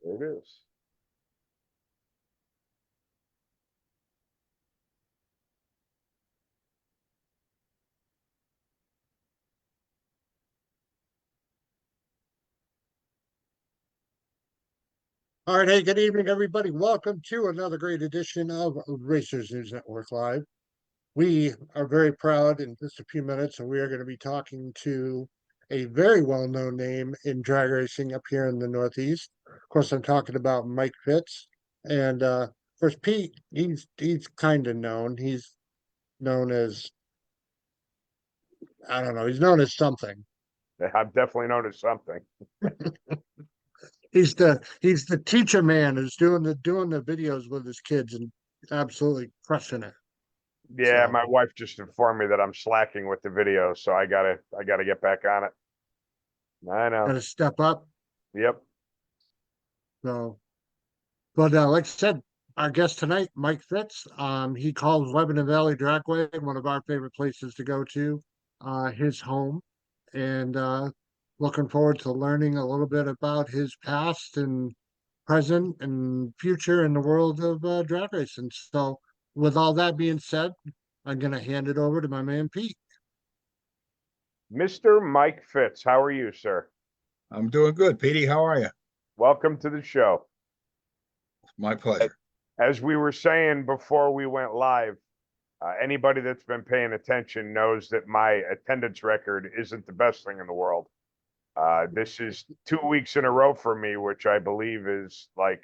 There it is. All right, hey, good evening, everybody. Welcome to another great edition of Racers News Network Live. We are very proud in just a few minutes, and we are going to be talking to a very well-known name in drag racing up here in the Northeast. Of course, I'm talking about Mike Fitz. And of course, Pete, he's kind of known. He's known as, I don't know, he's known as something. I've definitely noticed something. He's the teacher man who's doing the videos with his kids and absolutely crushing it. Yeah, So my wife just informed me that I'm slacking with the video, so I gotta get back on it. I got know. to step up. Yep. So, but like I said, our guest tonight, Mike Fitz, he calls Lebanon Valley Dragway one of our favorite places to go to, his home, and looking forward to learning a little bit about his past and present and future in the world of drag racing. So, with all that being said, I'm gonna hand it over to my man Pete. Mr. Mike Fitz, how are you, sir? I'm doing good. Petey, how are you? Welcome to the show. My pleasure. As we were saying before we went live, anybody that's been paying attention knows that my attendance record isn't the best thing in the world. This is 2 weeks in a row for me, which I believe is like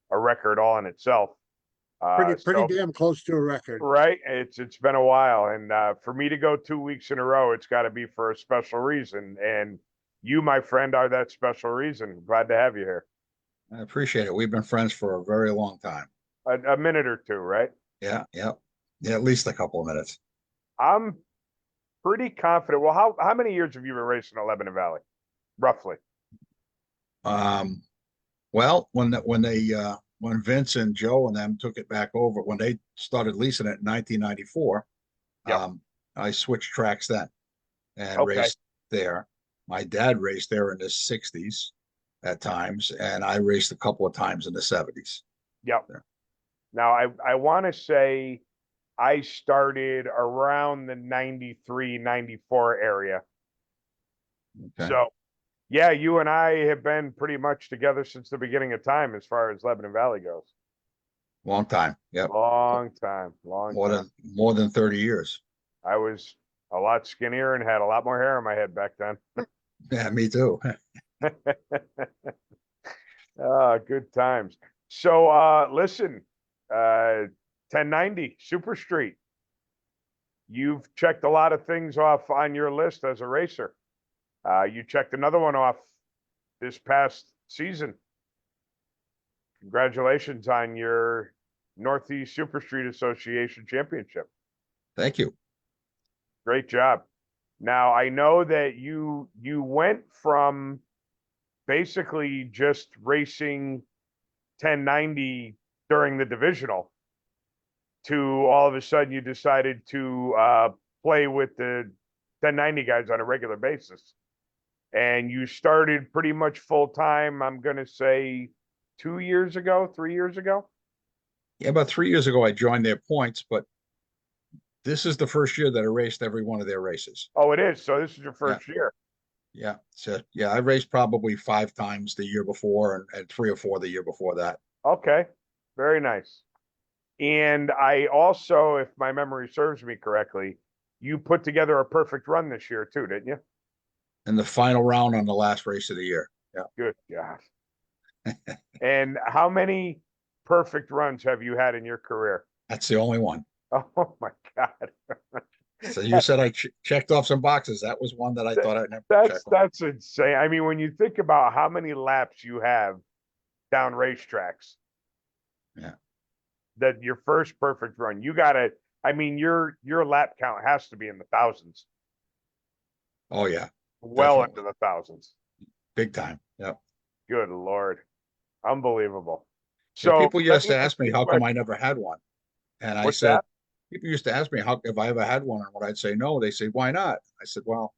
a record all in itself. Pretty So damn close to a record. right, it's been a while, and for me to go 2 weeks in a row, it's got to be for a special reason. And you, my friend, are that special reason. Glad to have you here. I appreciate it. We've been friends for a very long time. A minute or two, right? Yeah, yeah. Yeah, at least a couple of minutes. I'm pretty confident. Well, how many years have you been racing at Lebanon Valley, roughly? Um, well, when Vince and Joe and them took it back over, when they started leasing it in 1994, Yep. I switched tracks then and Okay. raced there. My dad raced there in the 60s at times, and I raced a couple of times in the 70s. Yep. There. Now, I want to say I started around the 93, 94 area. Okay. So, yeah, you and I have been pretty much together since the beginning of time as far as Lebanon Valley goes. Long time. Yep. Long time, long More time. than more than 30 years. I was a lot skinnier and had a lot more hair on my head back then. Yeah, me too. Good times. So, listen, 1090 Super Street. You've checked a lot of things off on your list as a racer. You checked another one off this past season. Congratulations on your Northeast Super Street Association Championship. Thank you. Great job. Now, I know that you went from basically just racing 1090 during the divisional to all of a sudden you decided to play with the 1090 guys on a regular basis. And you started pretty much full time, I'm going to say 2 years ago, 3 years ago. Yeah, about 3 years ago, I joined their points, but this is the first year that I raced every one of their races. Oh, it is. So this is your Yeah, first year. yeah. So yeah, I raced probably 5 times the year before and 3 or 4 the year before that. Okay. Very nice. And I also, if my memory serves me correctly, you put together a perfect run this year too, didn't you? And the final round on the last race of the year. Yeah. Good God. And how many perfect runs have you had in your career? That's the only one. Oh my God. So you said I checked off some boxes. That was one that I thought I'd never check off. That's insane. I mean, when you think about how many laps you have down racetracks, Yeah. that your first perfect run, you gotta, I mean, your lap count has to be in the thousands, Oh yeah, well definitely. into the thousands. Big time. Yeah. Good Lord. Unbelievable. Yeah, So people let used me to ask ask me you a how come I question. never had one. And I What's said, that? people used to ask me how if I ever had one, and what I'd say no. They say, why not? I said, well,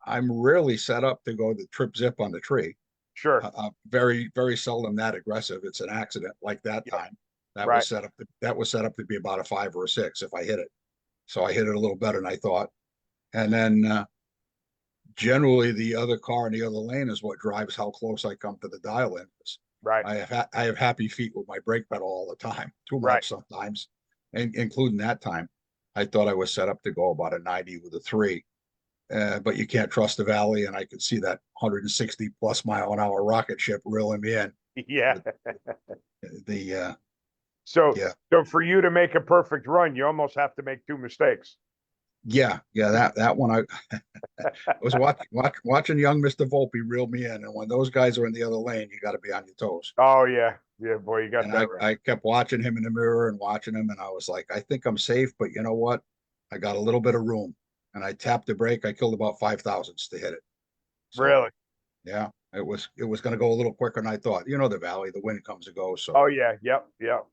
I'm rarely set up to go the trip zip on the tree. Sure. Very, very seldom that aggressive. It's an accident like that Yeah. time. That Right. was set up that was set up to be about a 5 or a 6 if I hit it. So I hit it a little better than I thought. And then generally the other car in the other lane is what drives how close I come to the dial in. Right. I have happy feet with my brake pedal all the time, too Right. much sometimes, and including that time. I thought I was set up to go about a 90 with a 3. But you can't trust the valley, and I could see that 160 plus mile an hour rocket ship reeling me in. Yeah. The So, yeah, so for you to make a perfect run, you almost have to make two mistakes. yeah, that one I was watching young Mr. Volpe reel me in, and when those guys are in the other lane, you got to be on your toes. Oh yeah. Yeah, boy, you got And that right. I kept watching him in the mirror and watching him, and I was like, I think I'm safe, but you know what? I got a little bit of room, and I tapped the brake. I killed about 5 thousandths to hit it. So Really? yeah, it was going to go a little quicker than I thought. You know the valley, the wind comes and goes. So Oh yeah. Yep. Yep.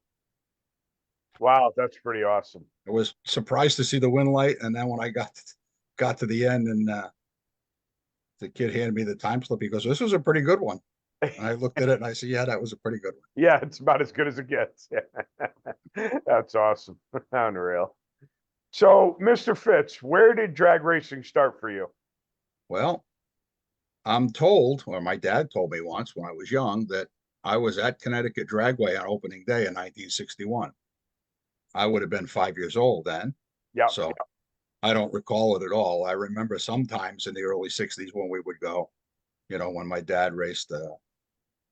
Wow, that's pretty awesome. I was surprised to see the wind light, and then when I got to the end, and the kid handed me the time slip, he goes, "This was a pretty good one." And I looked at it and I said, "Yeah, that was a pretty good one." Yeah, it's about as good as it gets. That's awesome. Unreal. So, Mr. Fitz, where did drag racing start for you? Well, I'm told, or my dad told me once when I was young, that I was at Connecticut Dragway on opening day in 1961. I would have been 5 years old then. Yep. So I don't recall it at all. I remember sometimes in the early 60s when we would go, when my dad raced,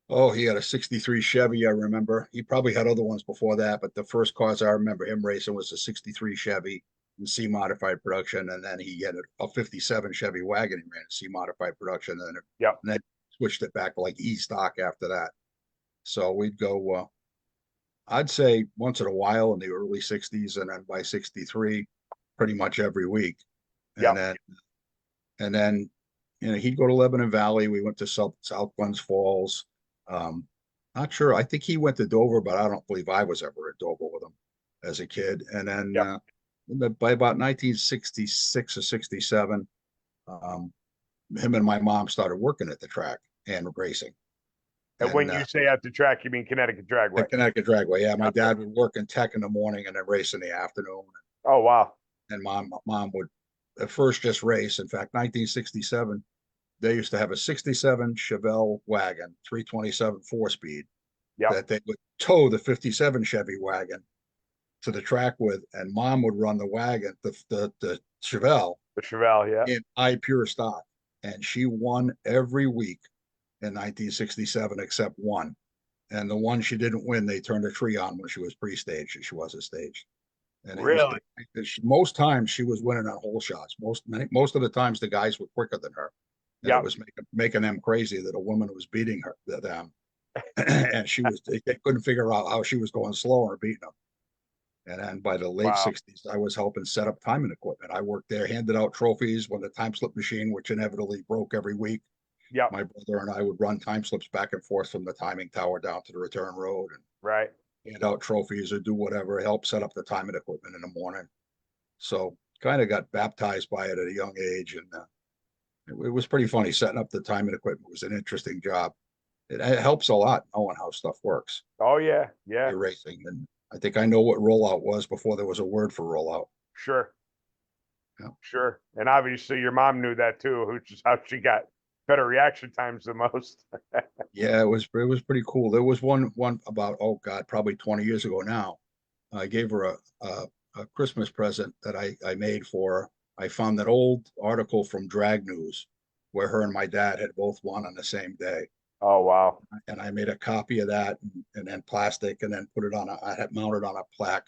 oh, he had a 63 Chevy, I remember. He probably had other ones before that, but the first cars I remember him racing was a 63 Chevy in C modified production. And then he had a 57 Chevy wagon he ran in C modified production. Yep. And then switched it back to like E stock after that. So we'd go, I'd say once in a while in the early 60s, and then by 63, pretty much every week. And Yep. then he'd go to Lebanon Valley. We went to South Glens Falls. Um, Not sure. I think he went to Dover, but I don't believe I was ever at Dover with him as a kid. And then Yep. by about 1966 or 67, um, him and my mom started working at the track and racing. And when And you say at the track, you mean Connecticut Dragway. at Connecticut Dragway, yeah, my Okay. dad would work in tech in the morning and then race in the afternoon. Oh, wow. And mom would at first just race. In fact, 1967, they used to have a 67 Chevelle wagon, 327 4-speed, Yep. that they would tow the 57 Chevy wagon to the track with, and mom would run the wagon, the Chevelle, The Chevelle, yeah. in pure stock. And she won every week in 1967 except one. And the one she didn't win, they turned a tree on when she was pre-staged and she wasn't staged. And Really? most times she was winning on hole shots. Most of the times the guys were quicker than her. And Yep. it was making them crazy that a woman was beating them. And they couldn't figure out how she was going slower or beating them. And then by the late Wow. 60s, I was helping set up timing equipment. I worked there, handed out trophies when the time slip machine, which inevitably broke every week. Yep. My brother and I would run time slips back and forth from the timing tower down to the return road and Right. hand out trophies or do whatever, help set up the timing equipment in the morning. So kind of got baptized by it at a young age. And it was pretty funny. Setting up the timing equipment was an interesting job. It helps a lot knowing how stuff works. Oh, yeah. Yeah. You're racing. And I think I know what rollout was before there was a word for rollout. Sure. Yeah. Sure. And obviously your mom knew that too, which is how she got better reaction times the most. Yeah, it was pretty cool. There was one about, oh God, probably 20 years ago now. I gave her a Christmas present that I made for her. I found that old article from Drag News where her and my dad had both won on the same day. Oh, wow. And I made a copy of that and then plastic and then put it I had mounted on a plaque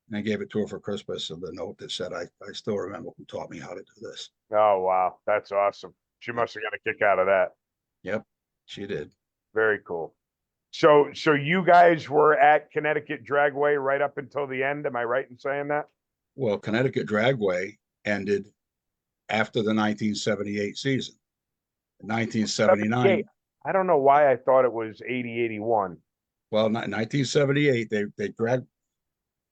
and I gave it to her for Christmas. And the note that said, I still remember who taught me how to do this. Oh, wow. That's awesome. She Yep. must have got a kick out of that. Yep, she did. Very cool. So you guys were at Connecticut Dragway right up until the end. Am I right in saying that? Well, Connecticut Dragway ended after the 1978 season. 1979. 78. I don't know why I thought it was 80-81. Well, 1978, they dragged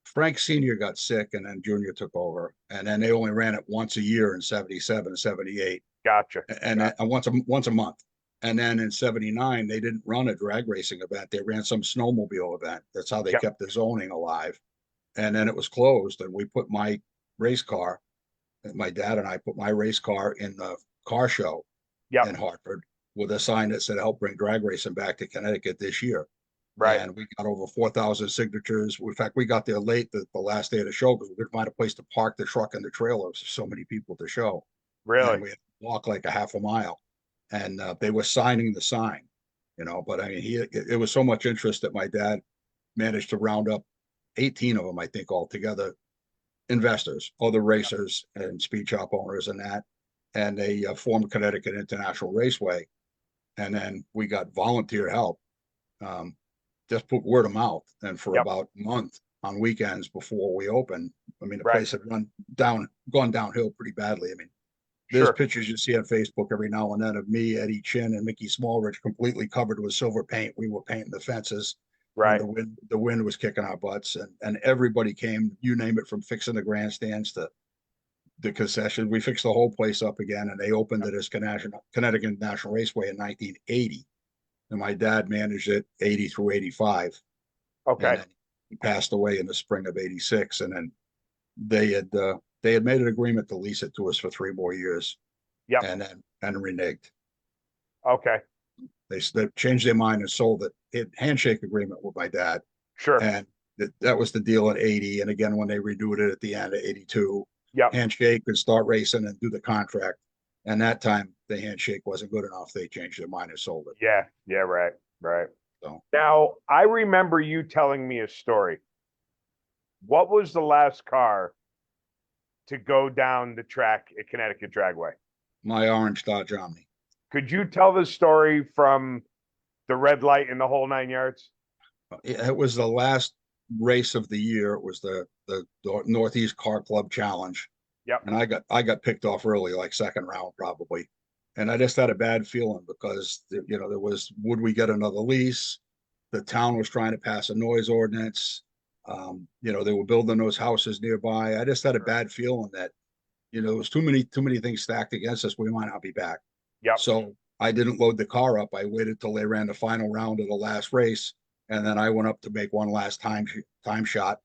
Frank Sr. got sick and then Junior took over. And then they only ran it once a year in 77, 78. Gotcha. And once a month. And then in 79, they didn't run a drag racing event. They ran some snowmobile event. That's how they Yep. kept the zoning alive. And then it was closed. And we put my race car, my dad and I put my race car in the car show Yep. in Hartford with a sign that said, help bring drag racing back to Connecticut this year. Right. And we got over 4,000 signatures. In fact, we got there late the last day of the show because we couldn't find a place to park the truck and the trailers. So many people to show. Really? And we had to walk like a half a mile. And they were signing the sign, but I mean, it was so much interest that my dad managed to round up 18 of them, I think, altogether, investors, other racers and speed shop owners and that. And they formed Connecticut International Raceway. And then we got volunteer help. Just put word of mouth. And for Yep. about a month on weekends before we opened, I mean, the Right. place had gone downhill pretty badly. I mean, there's Sure. pictures you see on Facebook every now and then of me, Eddie Chin, and Mickey Smallridge completely covered with silver paint. We were painting the fences when Right. the wind was kicking our butts, and everybody came, you name it, from fixing the grandstands to the concession. We fixed the whole place up again, and they opened it as Connecticut National Raceway in 1980. And my dad managed it 80 through 85. Okay. And then he passed away in the spring of 86. And then they had made an agreement to lease it to us for 3 more years. Yep. And reneged. Okay. They changed their mind and sold it. It handshake agreement with my dad. Sure. And that was the deal in 80. And again, when they renewed it at the end of 82, Yep. handshake and start racing and do the contract. And that time the handshake wasn't good enough. They changed their mind and sold it. Yeah. Yeah. Right. Right. So Now, I remember you telling me a story. What was the last car to go down the track at Connecticut Dragway? my orange Dodge Omni. Could you tell the story from the red light and the whole 9 yards? It was the last race of the year. It was the Northeast Car Club Challenge. Yep. And I got picked off early, like second round probably. And I just had a bad feeling because there was, would we get another lease? The town was trying to pass a noise ordinance. They were building those houses nearby. I just had a bad feeling that there was too many things stacked against us. We might not be back. Yep. So I didn't load the car up. I waited till they ran the final round of the last race, and then I went up to make one last time shot.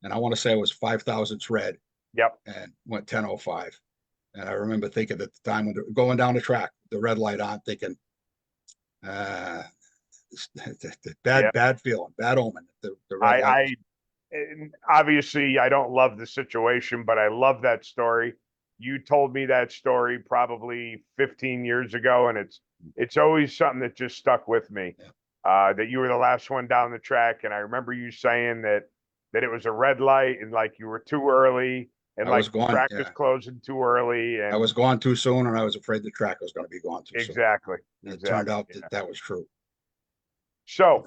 And I want to say it was 5,000 red. Yep. And went 10:05. And I remember thinking at the time when going down the track, the red light on, thinking, bad feeling, bad omen. The red light. And obviously I don't love the situation, but I love that story. You told me that story probably 15 years ago, and it's always something that just stuck with me. Yeah. That you were the last one down the track, and I remember you saying that it was a red light and like you were too early, and I like was the gone. track Yeah. was closing too early, and I was gone too soon, and I was afraid the track was going to be gone too soon. exactly. It turned out that was true. So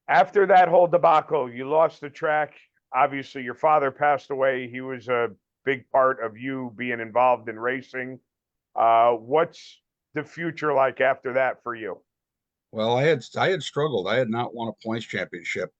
after that whole debacle, you lost the track. Obviously, your father passed away. He was a big part of you being involved in racing. What's the future like after that for you? Well, I had struggled. I had not won a points championship,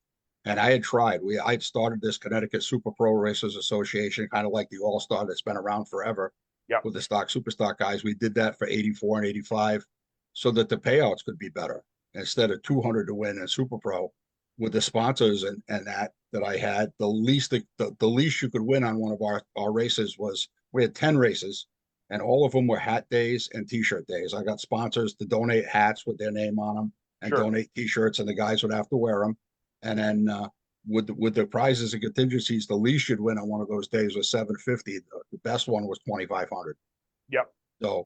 and I had tried. I had started this Connecticut Super Pro Racers Association, kind of like the All Star that's been around forever. Yep. With the super stock guys. We did that for 84 and 85 so that the payouts could be better. Instead of 200 to win in Super Pro, with the sponsors and that I had, the least you could win on one of our races was, we had 10 races, and all of them were hat days and t-shirt days. I got sponsors to donate hats with their name on them and Sure. donate t-shirts, and the guys would have to wear them. And then with the prizes and contingencies, the least you'd win on one of those days was 750. The best one was 2,500. Yep. So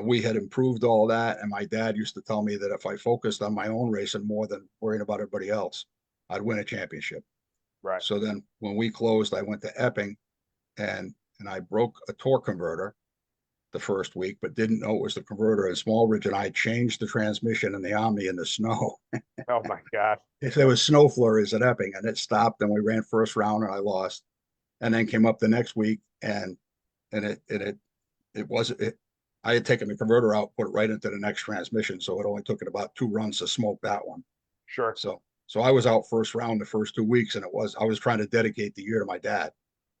we had improved all that. And my dad used to tell me that if I focused on my own racing more than worrying about everybody else, I'd win a championship. Right. So then when we closed, I went to Epping and I broke a torque converter the first week, but didn't know it was the converter. And Smallridge and I changed the transmission in the Omni in the snow. Oh my God. There was snow flurries at Epping, and it stopped, and we ran first round and I lost, and then came up the next week and I had taken the converter out, put it right into the next transmission. So it only took it about 2 runs to smoke that one. Sure. So I was out first round the first 2 weeks, and I was trying to dedicate the year to my dad.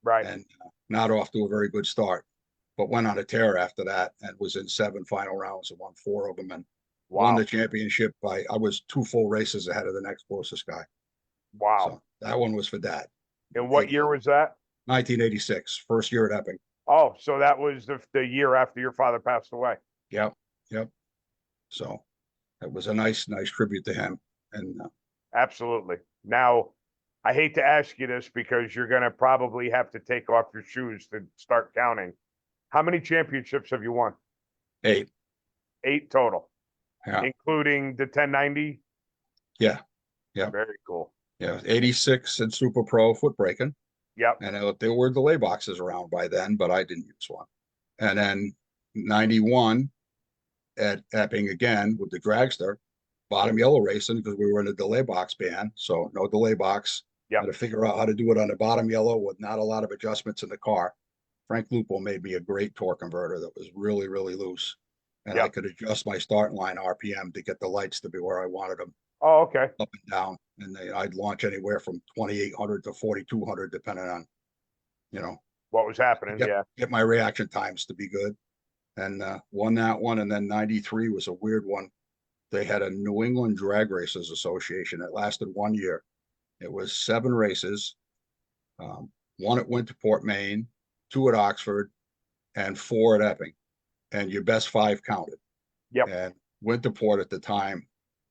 Right. And not off to a very good start, but went on a tear after that and was in 7 final rounds and won 4 of them. And won Wow. the championship I was 2 full races ahead of the next closest guy. Wow. So that one was for Dad. And what year was that? 1986, first year at Epping. Oh, so that was the year after your father passed away. Yep, yep. So it was a nice tribute to him. And Absolutely. Now, I hate to ask you this because you're going to probably have to take off your shoes to start counting. How many championships have you won? 8. 8 total, Yeah, including the 1090. yeah, yeah, Very cool. yeah. 86 in Super Pro foot braking. Yep. And there were delay boxes around by then, but I didn't use one. And then 91 at Epping again with the dragster, bottom yellow racing because we were in a delay box ban. So no delay box. Yep. Had to figure out how to do it on the bottom yellow with not a lot of adjustments in the car. Frank Lupo made me a great torque converter that was really, really loose. And I Yep. could adjust my starting line RPM to get the lights to be where I wanted them, Oh, okay. up and down. And I'd launch anywhere from 2,800 to 4,200, depending on, you know, What was happening? Yeah. get my reaction times to be good. And won that one. And then 93 was a weird one. They had a New England Drag Racers Association. It lasted 1 year. It was 7 races, 1 at Winterport, Maine, 2 at Oxford, and 4 at Epping. And your best 5 counted. Yep. And Winterport at the time,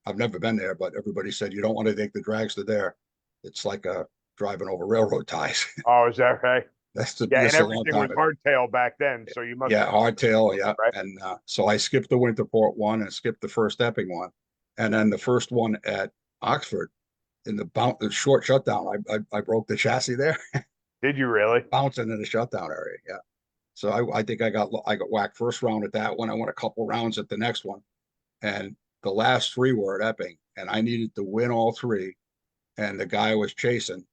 I've never been there, but everybody said you don't want to take the dragster there. It's like driving over railroad ties. Oh, is that right? That's Yeah, and a long everything time was ago. hardtail back then, so you must. Yeah, hardtail, yeah. Right. And so I skipped the Winterport one and skipped the first Epping one. And then the first one at Oxford in the short shutdown, I broke the chassis there, Did you really? bouncing in the shutdown area. Yeah. So I think I got whacked first round at that one. I went a couple rounds at the next one. And the last 3 were at Epping. And I needed to win all 3. And the guy I was chasing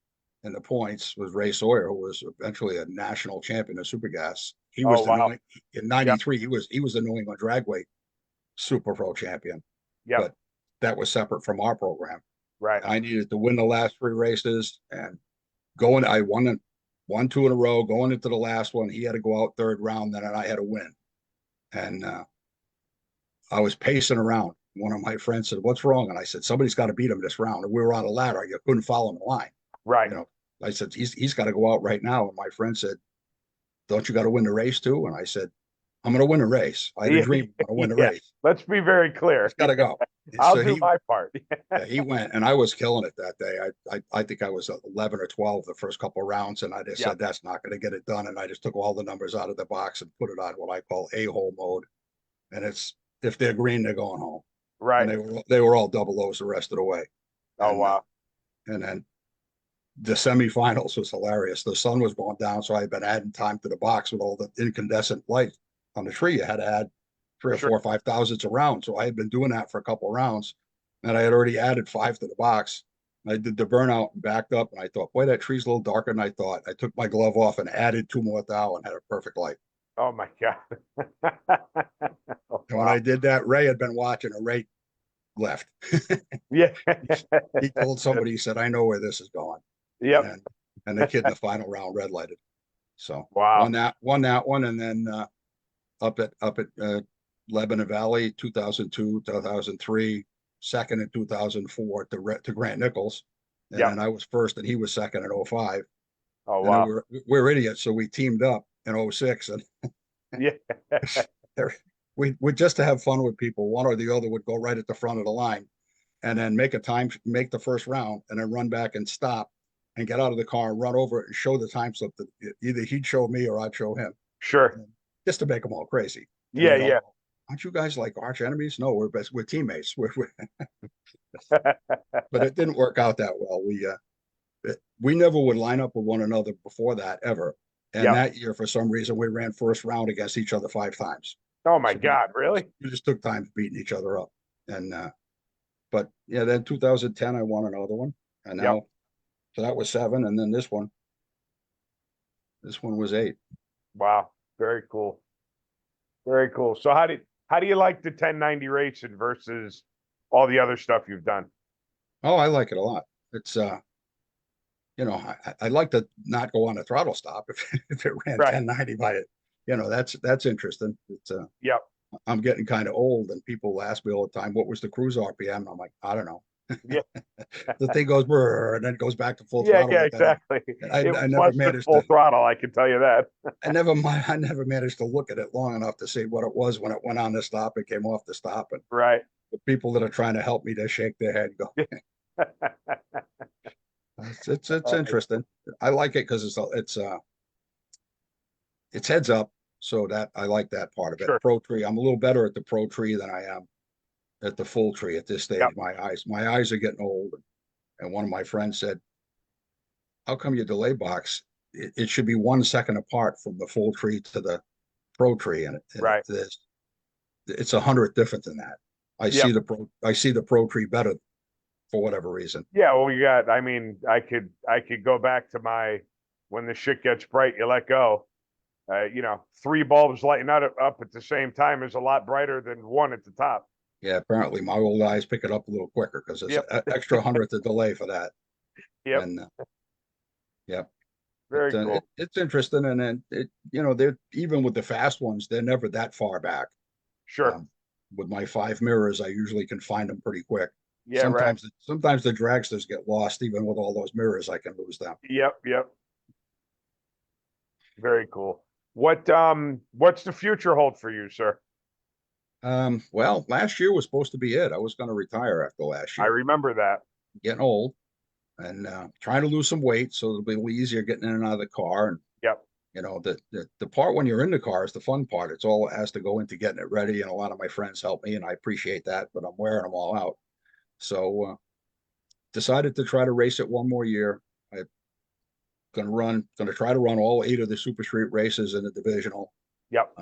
in the points was Ray Sawyer, who was eventually a national champion of super gas. He Oh, was wow. in 93, he was the New England Dragway super pro champion. Yep. But that was separate from our program. Right. I needed to win the last 3 races and I won 2 in a row, going into the last one. He had to go out third round, then I had to win. And I was pacing around. One of my friends said, "What's wrong?" And I said, "Somebody's got to beat him this round." And we were on a ladder. You couldn't follow him the line. Right. You know, I said, he's got to go out right now. And my friend said, "Don't you got to win the race too?" And I said, "I'm going to win the race. I had a dream I'm going to win the race. Let's be very clear. He's got to go." I'll So do my part. yeah, he went, and I was killing it that day. I think I was 11 or 12 the first couple of rounds, and I just said that's not going to get it done. And I just took all the numbers out of the box and put it on what I call a-hole mode. And it's if they're green, they're going home. Right. And they were all double O's the rest of the way. Oh, And, wow. And then the semifinals was hilarious. The sun was going down, so I had been adding time to the box with all the incandescent light on the tree. You had to add 3 or 4 or 5 thousandths a round. So I had been doing that for a couple of rounds, and I had already added 5 to the box. I did the burnout and backed up, and I thought, boy, that tree's a little darker than I thought. I took my glove off and added 2 more thou and had a perfect light. Oh my God. And when I did that, Ray had been watching, and Ray left. Yeah. He told somebody, he said, "I know where this is going." Yep. And the kid in the final round red lighted. So Wow. won that one. And then up at Lebanon Valley, 2002, 2003, second in 2004 to Grant Nichols. And then I was first and he was second in 05. Oh, And wow. we're idiots. So we teamed up in 06 and Yeah. we just to have fun with people, one or the other would go right at the front of the line and then make the first round and then run back and stop and get out of the car and run over it and show the time slip that either he'd show me or I'd show him. Sure. Just to make them all crazy. Yeah. Yeah. Aren't you guys like arch enemies? No, we're teammates. But it didn't work out that well. We never would line up with one another before that ever. And that year, for some reason, we ran first round against each other 5 times. Oh my God, really? We just took time beating each other up. And but yeah, then 2010 I won another one. And now so that was 7, and then this one was 8. Wow. Very cool. Very cool. So how do you like the 1090 racing versus all the other stuff you've done? Oh, I like it a lot. It's I'd like to not go on a throttle stop if it ran 1090 by it. That's interesting. It's I'm getting kind of old, and people ask me all the time, "What was the cruise RPM?" And I'm like, "I don't know." Yeah. The thing goes brrr, and then it goes back to full Yeah, throttle yeah, again. exactly. And It I was never less than managed full to. throttle, I can tell you that. I never managed to look at it long enough to see what it was when it went on the stop and came off the stop. And Right. the people that are trying to help me, they shake their head, and go, it's Uh, interesting. I like it because it's heads up, so that I like that part of it. sure. Pro tree, I'm a little better at the pro tree than I am at the full tree at this stage. Yep. My eyes are getting old. And one of my friends said, "How come your delay box? It should be 1 second apart from the full tree to the pro tree, and Right. it's 100th different than that. Yep. I see the pro tree better for whatever reason. Yeah, well, I mean, I could go back to when the shit gets bright, you let go. Three bulbs lighting up at the same time is a lot brighter than one at the top. Yeah, apparently my old eyes pick it up a little quicker because it's Yep. an extra 100th of delay for that. Yep. And yeah, Very cool. it's interesting. And then they're even with the fast ones, they're never that far back. Sure. Um, with my 5 mirrors, I usually can find them pretty quick. Yeah, right. Sometimes the dragsters get lost, even with all those mirrors, I can lose them. Yep, yep. Very cool. What's the future hold for you, sir? Well, last year was supposed to be it. I was going to retire after last I year, remember that. getting old and trying to lose some weight so it'll be a little easier getting in and out of the car. And Yep. the part when you're in the car is the fun part. It's all it has to go into getting it ready, and a lot of my friends help me, and I appreciate that. But I'm wearing them all out, so decided to try to race it one more year. I'm gonna try to run all 8 of the Super Street races in the divisional. Yep.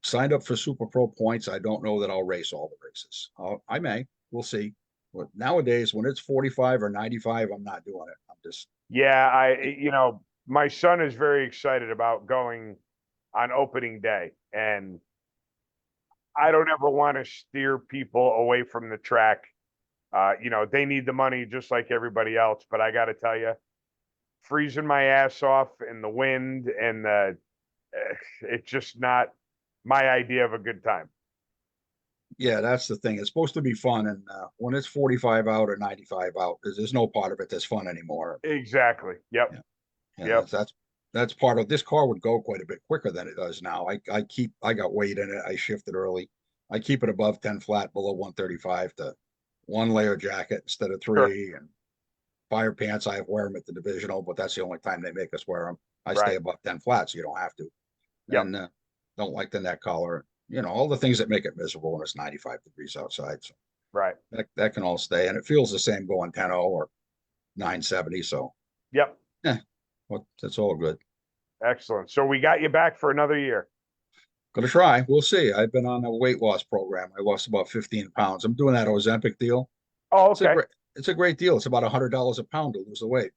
Signed up for Super Pro points. I don't know that I'll race all the races. I may. We'll see. But nowadays, when it's 45 or 95, I'm not doing it. I'm just Yeah, my son is very excited about going on opening day, and I don't ever want to steer people away from the track. They need the money just like everybody else, but I got to tell you, freezing my ass off in the wind and it's just not my idea of a good time. yeah, that's the thing. It's supposed to be fun, and when it's 45 out or 95 out, there's no part of it that's fun anymore. Exactly. Yep. Yeah, yeah, Yep. that's part of this car would go quite a bit quicker than it does now. I got weight in it. I shifted early. I keep it above 10 flat, below 135 to one layer jacket instead of Sure. three, and fire pants. I wear them at the divisional, but that's the only time they make us wear them. I stay Right. above 10 flat, so you don't have to. Yep. And don't like the neck collar. All the things that make it miserable when it's 95 degrees outside. So Right. that can all stay. And it feels the same going 10-0 or 970. So Yep. yeah, well, that's all good. Excellent. So we got you back for another year. Gonna try. We'll see. I've been on a weight loss program. I lost about 15 pounds. I'm doing that Ozempic deal. Oh, It's a okay. great it's a great deal. It's about $100 a pound to lose the weight.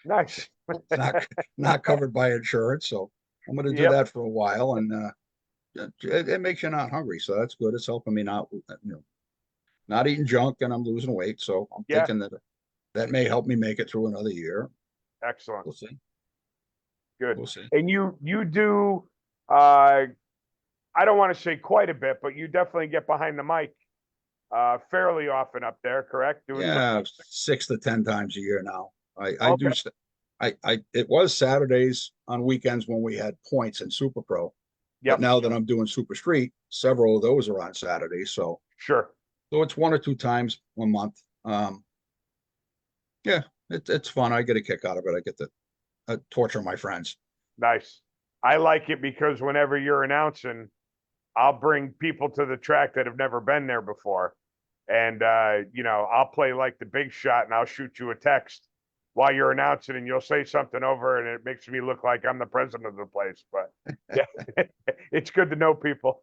Nice. It's not covered by insurance, so I'm going to do Yep. that for a while, and it makes you not hungry, so that's good. It's helping me not eating junk, and I'm losing weight. So I'm Yeah. thinking that may help me make it through another year. Excellent. We'll see. Good. We'll see. And you do I don't want to say quite a bit, but you definitely get behind the mic fairly often up there, correct? Doing some Yeah, 6 to 10 times a year now. I okay. do. It was Saturdays on weekends when we had points in Super Pro, but Yep. now that I'm doing Super Street, several of those are on Saturdays. Sure. So it's 1 or 2 times a month. Yeah, it's fun. I get a kick out of it. I get to torture my friends. Nice. I like it because whenever you're announcing, I'll bring people to the track that have never been there before. And I'll play like the big shot and I'll shoot you a text while you're announcing and you'll say something over and it makes me look like I'm the president of the place. But yeah, it's good to know people.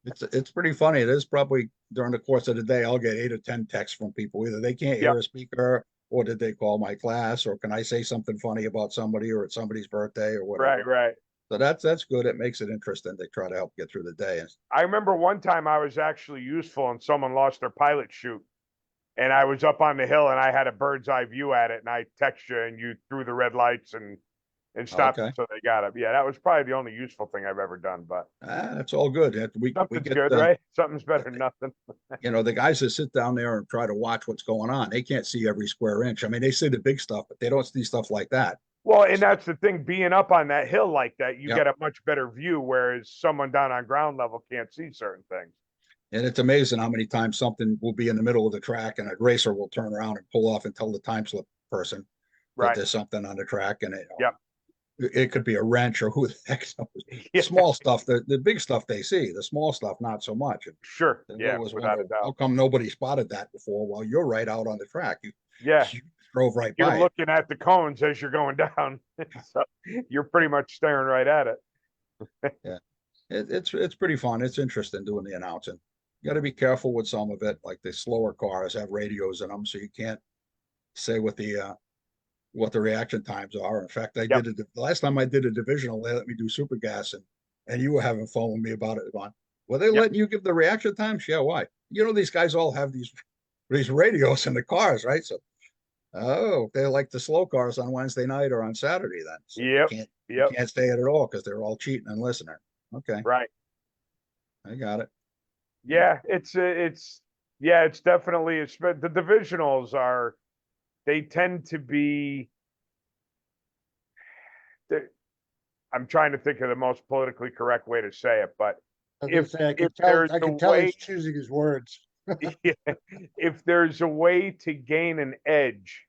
It's pretty funny. It is probably during the course of the day, I'll get 8 or 10 texts from people. Either they can't Yep. hear a speaker, or did they call my class, or can I say something funny about somebody, or it's somebody's birthday, or Right, whatever. right. So that's good. It makes it interesting. They try to help get through the day. I remember one time I was actually useful and someone lost their pilot chute. And I was up on the hill and I had a bird's eye view at it and I text you and you threw the red lights and and stopped Okay. them so they got them. Yeah, that was probably the only useful thing I've ever done. But That's all good. We something's get, good, right? Something's better than nothing. you know, the guys that sit down there and try to watch what's going on, they can't see every square inch. I mean, they see the big stuff, but they don't see stuff like that. Well, and So, that's the thing, being up on that hill like that, you yep. get a much better view, whereas someone down on ground level can't see certain things. And it's amazing how many times something will be in the middle of the track and a racer will turn around and pull off and tell the time slip person that Right. there's something on the track, and Yep. it could be a wrench or who the heck knows. Yeah. Small stuff, the big stuff they see, the small stuff not so much. And Sure. they Yeah, always without wonder a doubt. how come nobody spotted that before. Well, you're right out on the track. Yeah. You drove right You're by it. looking at the cones as you're going down. So you're pretty much staring right at it. Yeah, it's pretty fun. It's interesting doing the announcing. You got to be careful with some of it, like the slower cars have radios in them, so you can't say what the reaction times are. In fact, I Yep. did it the last time I did a divisional. They let me do super gas, and you were having fun with me about it. Going, were they Yep. letting you give the reaction times? Yeah, why? You know, these guys all have these radios in the cars, right? So, oh, they like the slow cars on Wednesday night or on Saturday then. So Yep. you Yep. can't say it at all because they're all cheating and listening. Okay, Right. I got it. Yeah, it's definitely the divisionals are, they tend to be, I'm trying to think of the most politically correct way to say it, but I was gonna if say, if there's I a can tell way, he's choosing his words. if there's a way to gain an edge,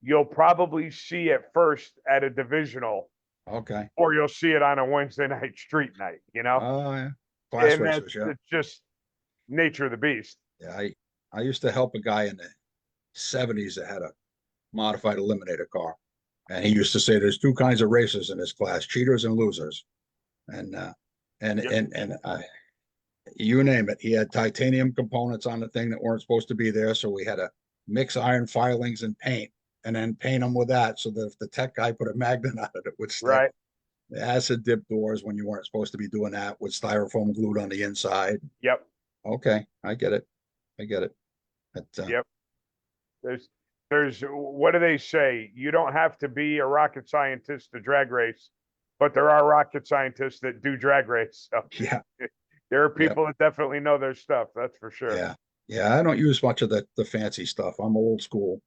you'll probably see it first at a divisional, Okay. or you'll see it on a Wednesday night street night, Oh yeah. Class and that's racers, yeah. it's just nature of the beast. Yeah, I used to help a guy in the 70s that had a modified eliminator car. And he used to say there's two kinds of racers in this class, cheaters and losers. And Yep. you name it. He had titanium components on the thing that weren't supposed to be there. So we had to mix iron filings and paint and then paint them with that so that if the tech guy put a magnet on it, it would stick. Right. The acid dip doors when you weren't supposed to be doing that with styrofoam glued on the inside. Yep. Okay, I get it. I get it. But, Yep. There's what do they say? You don't have to be a rocket scientist to drag race, but there are rocket scientists that do drag race. So yeah, there are yeah, people that definitely know their stuff. That's for sure. yeah, yeah. I don't use much of the fancy stuff. I'm old school.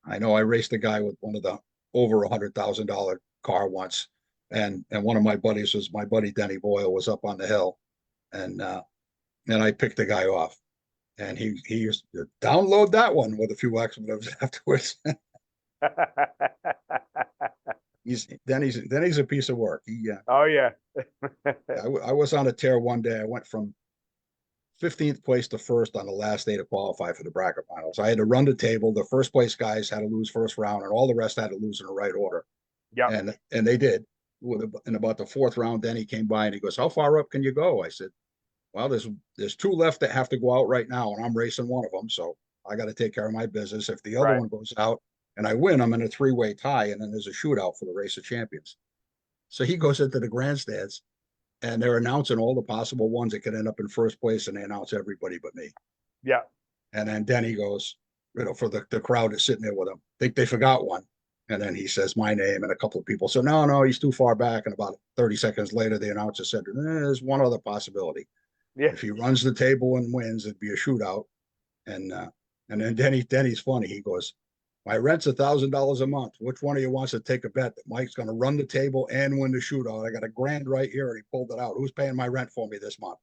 I know I raced a guy with one of the over $100,000 car once, and one of my buddies was my buddy Denny Boyle was up on the hill, and I picked the guy off, and he used to download that one with a few expletives afterwards. He's a piece of work. Oh yeah. I was on a tear one day. I went from 15th place to first on the last day to qualify for the bracket finals. I had to run the table. The first place guys had to lose first round, and all the rest had to lose in the right order. Yep. And they did. In about the fourth round, then he came by and he goes, "How far up can you go?" I said, "Well, there's two left that have to go out right now, and I'm racing one of them, so I got to take care of my business. If the other Right. one goes out and I win, I'm in a three-way tie, and then there's a shootout for the race of champions." So he goes into the grandstands, and they're announcing all the possible ones that could end up in first place, and they announce everybody but me. Yeah. And then Denny goes, for the crowd that's sitting there with him, think they forgot one. And then he says my name and a couple of people. So no, he's too far back. And about 30 seconds later, the announcer said, there's one other possibility. Yeah. If he runs the table and wins, it'd be a shootout. And then Denny's funny. He goes, my rent's $1,000 a month. Which one of you wants to take a bet that Mike's going to run the table and win the shootout? I got $1,000 right here, and he pulled it out. Who's paying my rent for me this month?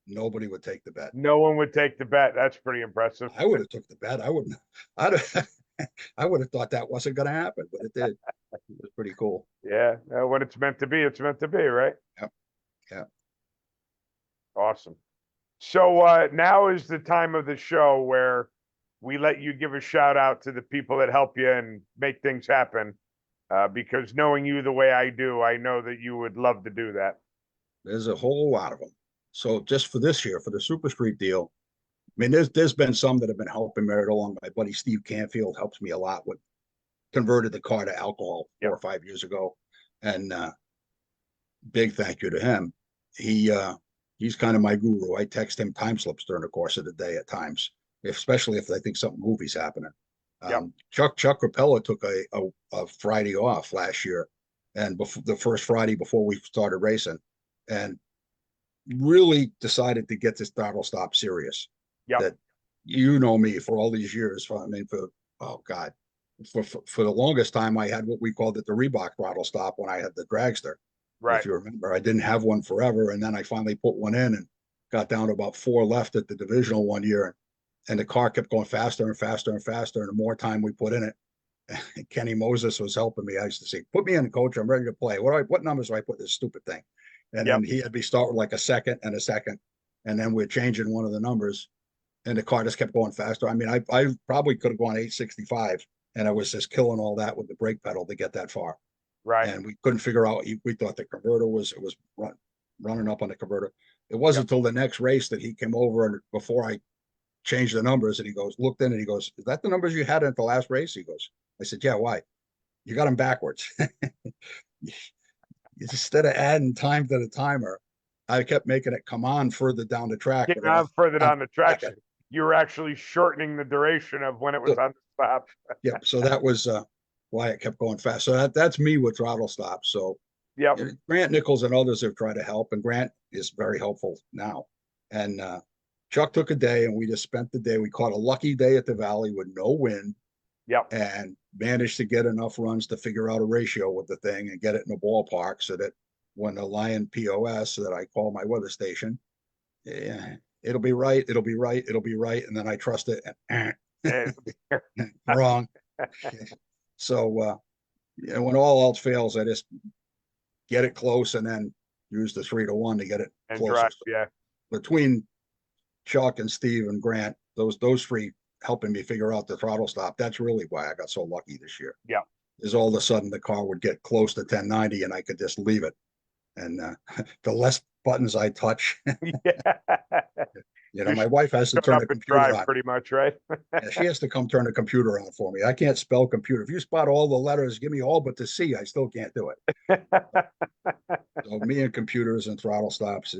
Nobody would take the bet. No one would take the bet. That's pretty impressive. I would have took the bet. I wouldn't. I would have thought that wasn't going to happen, but it did. It was pretty cool. Yeah. When it's meant to be, it's meant to be, right? Yep. Yeah. Awesome. So now is the time of the show where we let you give a shout out to the people that help you and make things happen. Because knowing you the way I do, I know that you would love to do that. There's a whole lot of them. So just for this year, for the Super Street deal, I mean, there's been some that have been helping me right along. My buddy Steve Canfield helps me a lot with converted the car to alcohol 4 or 5 years ago, and big thank you to him. He's kind of my guru. I text him time slips during the course of the day at times, especially if I think something movie's happening. Chuck Capella took a Friday off last year, and before the first Friday before we started racing, and really decided to get this throttle stop serious. Yep. That you know me for all these years. I mean, oh God, for the longest time, I had what we called it the Reebok throttle stop when I had the dragster. Right. If you remember, I didn't have one forever, and then I finally put one in and got down to about 4 left at the divisional one year, and the car kept going faster and faster and faster. And the more time we put in it, Kenny Moses was helping me. I used to say, "Put me in, coach. I'm ready to play. What numbers do I put in this stupid thing?" And Yep. then he had me start with like a second and a second, and then we're changing one of the numbers, and the car just kept going faster. I mean, I probably could have gone 865, and I was just killing all that with the brake pedal to get that far. Right. And we couldn't figure out. We thought the converter was running up on the converter. It wasn't until the next race that he came over, and before I changed the numbers, and he goes, looked in, and he goes, "Is that the numbers you had at the last race?" He goes, I said, "Yeah, why?" "You got them backwards." Instead of adding time to the timer, I kept making it come on further down the track. Getting on further down the track, you were actually shortening the duration of when it was on the stop. Yeah, so that was why it kept going fast. So that's me with throttle stops. So Yep. Grant Nichols and others have tried to help, and Grant is very helpful now. And Chuck took a day, and we just spent the day. We caught a lucky day at the Valley with no wind. Yep. And managed to get enough runs to figure out a ratio with the thing and get it in the ballpark so that when the Lion POS that I call my weather station, yeah, it'll be right, it'll be right, it'll be right, and then I trust it. And wrong. So when all else fails, I just get it close and then use the 3-1 to get it And closer. drive, yeah. Between Chuck and Steve and Grant, those three helping me figure out the throttle stop. That's really why I got so lucky this year. Yeah. Is all of a sudden the car would get close to 1090 and I could just leave it. And the less buttons I touch, Yeah. my wife has to Shut turn up the and computer drive on. Yeah, pretty much, right? Yeah, she has to come turn the computer on for me. I can't spell computer. If you spot all the letters, give me all but the C, I still can't do it. So me and computers and throttle stops.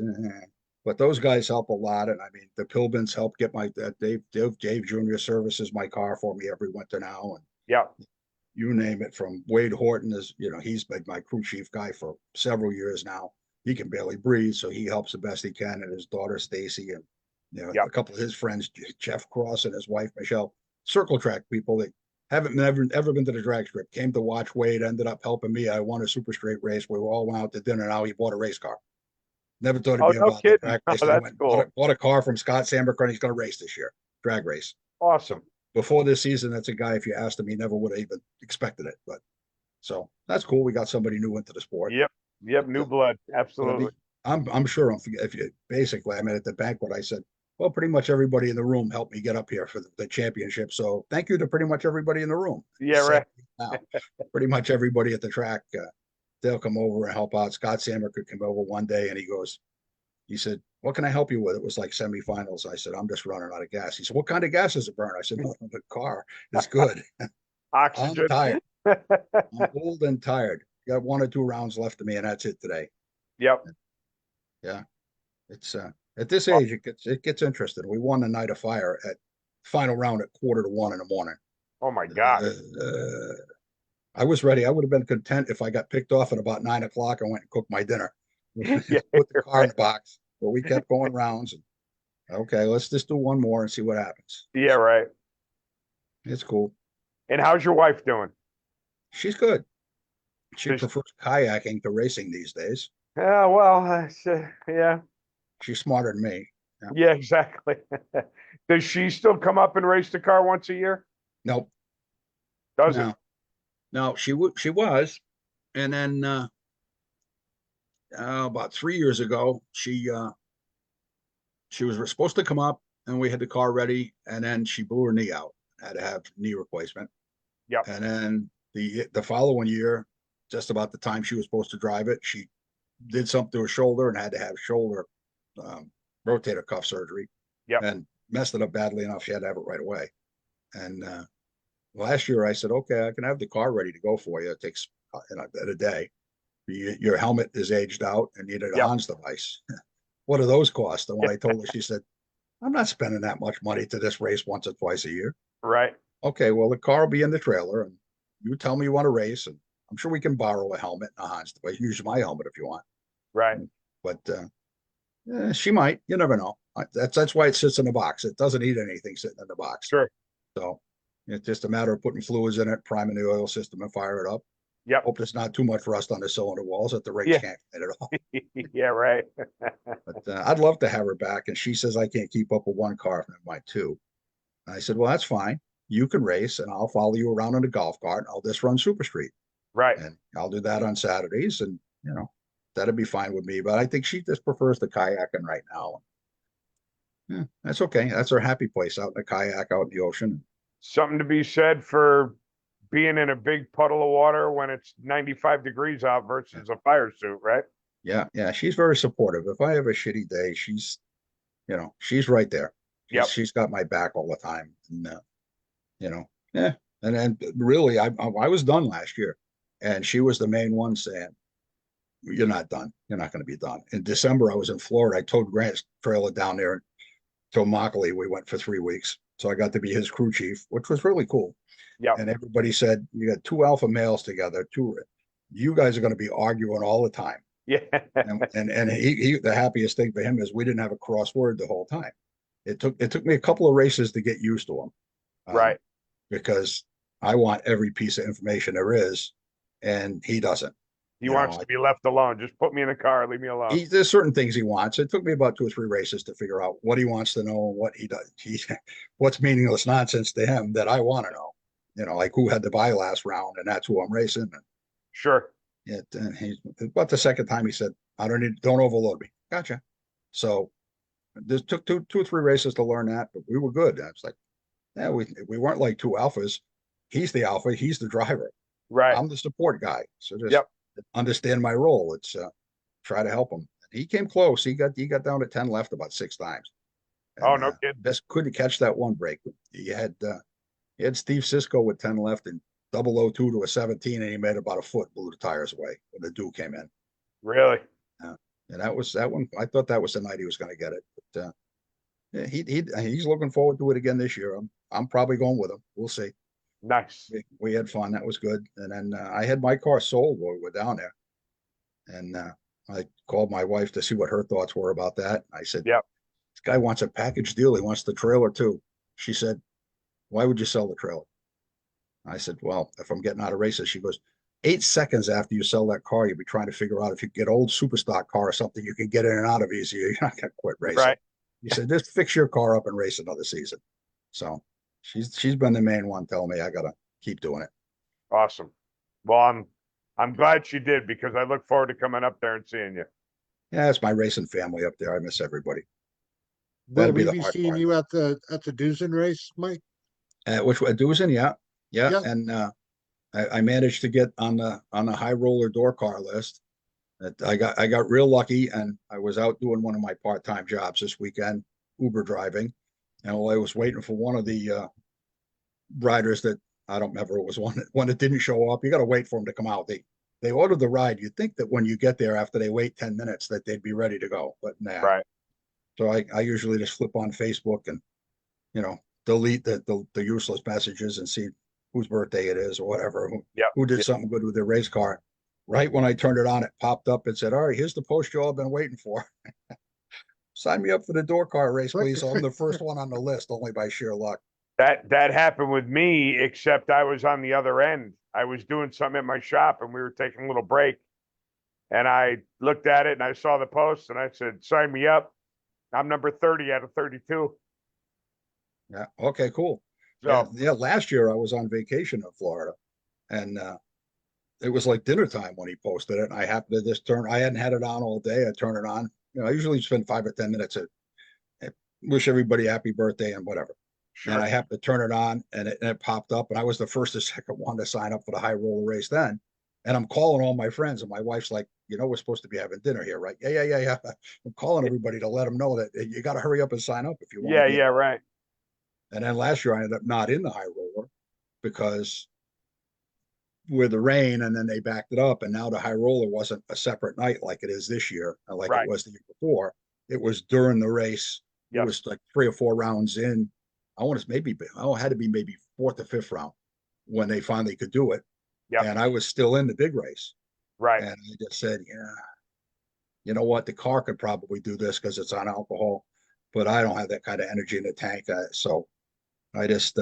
But those guys help a lot. And I mean, the Pilbins help get my Dave Jr. services my car for me every winter now. And Yeah. you name it, from Wade Horton is, he's been my crew chief guy for several years now. He can barely breathe, so he helps the best he can. And his daughter, Stacy, and Yep. a couple of his friends, Jeff Cross and his wife, Michelle, circle track people that haven't ever been to the drag strip, came to watch Wade, ended up helping me. I won a super straight race. We all went out to dinner. Now he bought a race car. Never thought he'd Oh, be no involved in kidding. drag Oh, race. I that's went, cool. bought a car from Scott Sandberg, and he's going to race this year, drag race. Awesome. Before this season, that's a guy, if you asked him, he never would have even expected it. But so that's cool. We got somebody new into the sport. Yep. Yep. New blood. Absolutely. I'm sure if you basically, I mean, at the banquet, I said, well, pretty much everybody in the room helped me get up here for the championship. So thank you to pretty much everybody in the room. Yeah, right. Now, pretty much everybody at the track, they'll come over and help out. Scott Sammer could come over one day, and he said, "What can I help you with?" It was like semifinals. I said, "I'm just running out of gas." He said, "What kind of gas does it burn?" I said, "No, the car is good." Oxygen. I'm tired. I'm old and tired. Got 1 or 2 rounds left of me, and that's it today. Yep. Yeah, it's at this age it gets interesting. We won the night of fire at final round at 1:45 in the morning. Oh my God. I was ready. I would have been content if I got picked off at about 9 o'clock and went and cooked my dinner. Yeah, Put the car in the box. But we kept going rounds. And, okay, let's just do one more and see what happens. Yeah, right. It's cool. And how's your wife doing? She's good. She Does- prefers kayaking to racing these days. Yeah, well, yeah. She's smarter than me. Yeah, exactly. Does she still come up and race the car once a year? Nope. Doesn't. No, she was. And then about 3 years ago, she was supposed to come up, and we had the car ready, and then she blew her knee out, had to have knee replacement. Yep. And then the following year, just about the time she was supposed to drive it, she did something to her shoulder and had to have shoulder rotator cuff surgery. Yep. And messed it up badly enough she had to have it right away. And last year I said, okay, I can have the car ready to go for you. It takes a day. Your helmet is aged out and you need a Yep. Hans device. What do those cost? And when I told her, she said, I'm not spending that much money to this race once or twice a year. Right. Okay, well, the car will be in the trailer, and you tell me you want to race, and I'm sure we can borrow a helmet and a Hans, but use my helmet if you want. Right. But she might. You never know. That's why it sits in the box. It doesn't eat anything sitting in the box. Sure. So it's just a matter of putting fluids in it, priming the oil system, and fire it up. Yep. Hope there's not too much rust on the cylinder walls that the rakes Yeah. can't fit it all. Yeah, right. But I'd love to have her back. And she says I can't keep up with one car, never mind two. And I said, well, that's fine. You can race, and I'll follow you around on the golf cart. I'll just run Super Street, Right. and I'll do that on Saturdays, and that'd be fine with me. But I think she just prefers the kayaking right now. Yeah, that's okay. That's her happy place, out in the kayak, out in the ocean. Something to be said for being in a big puddle of water when it's 95 degrees out versus a fire suit, right? Yeah, she's very supportive. If I have a shitty day, she's right there. Yep. She's got my back all the time, and yeah. And then really, I was done last year, and she was the main one saying, "You're not done. You're not going to be done." In December, I was in Florida. I towed Grant's trailer down there to Immokalee. We went for 3 weeks, so I got to be his crew chief, which was really cool. Yep. And everybody said, "You got two alpha males together. You guys are going to be arguing all the time." Yeah. And he the happiest thing for him is we didn't have a crossword the whole time. It took me a couple of races to get used to him, Right. because I want every piece of information there is, and he doesn't. He wants to be left alone. Just put me in the car, leave me alone. There's certain things he wants. It took me about 2 or 3 races to figure out what he wants to know and what he does. What's meaningless nonsense to him that I want to know. Like who had the bye last round, and that's who I'm racing. And Sure. But the second time he said, don't overload me. Gotcha. So this took two or 3 races to learn that, but we were good. I was like, yeah, we weren't like two alphas. He's the alpha. He's the driver. Right. I'm the support guy. So just Yep. understand my role. It's try to help him. He came close. He got down to 10 left about 6 times. And, Oh, no kidding. Just couldn't catch that one break. He had Steve Cisco with 10 left and 002 to a 17, and he made about a foot, blew the tires away when the dew came in. Really? And that one. I thought that was the night he was going to get it. But he's looking forward to it again this year. I'm probably going with him. We'll see. Nice. We had fun. That was good. And then I had my car sold while we were down there. And I called my wife to see what her thoughts were about that. I said, Yep. This guy wants a package deal. He wants the trailer too. She said, why would you sell the trailer? I said, well, if I'm getting out of races, she goes, 8 seconds after you sell that car, you'll be trying to figure out if you get old super stock car or something you can get in and out of easier. You're not going to quit racing. Right. He said, just fix your car up and race another season. So she's been the main one telling me I got to keep doing it. Awesome. Well, I'm glad she did, because I look forward to coming up there and seeing you. Yeah, it's my racing family up there. I miss everybody. Will That'd be we the be hard seeing part. you at the Dusen race, Mike? Which Dusen, yeah. Yeah. And I managed to get on the high roller door car list. I got real lucky, and I was out doing one of my part-time jobs this weekend, Uber driving, and while I was waiting for one of the riders that I don't remember, it was one that didn't show up. You got to wait for them to come out. They ordered the ride. You'd think that when you get there after they wait 10 minutes that they'd be ready to go, but nah. Right. So I usually just flip on Facebook and delete the useless messages and see whose birthday it is or whatever, who did something good with their race car. Right when I turned it on, it popped up and said, all right, here's the post you all been waiting for. Sign me up for the door car race, please. So I'm the first one on the list, only by sheer luck. That happened with me, except I was on the other end. I was doing something at my shop, and we were taking a little break. And I looked at it, and I saw the post, and I said, sign me up. I'm number 30 out of 32. Yeah. Okay, cool. So Yeah, last year I was on vacation in Florida, and it was like dinner time when he posted it. And I happened to just I hadn't had it on all day. I turned it on. I usually spend 5 or 10 minutes at wish everybody happy birthday and whatever. sure. And I happened to turn it on, and it popped up, and I was the first or second one to sign up for the high roller race then. And I'm calling all my friends, and my wife's like, we're supposed to be having dinner here, right? Yeah. I'm calling everybody to let them know that you got to hurry up and sign up if you want. Yeah, right. And then last year I ended up not in the high roller because with the rain, and then they backed it up, and now the high roller wasn't a separate night like it is this year, like Right. it was the year before. It was during the race. It was like 3 or 4 rounds in. It had to be maybe 4th or 5th round when they finally could do it. Yep. and I was still in the big race. Right. And I just said, yeah, you know what? The car could probably do this because it's on alcohol, but I don't have that kind of energy in the tank. So I just,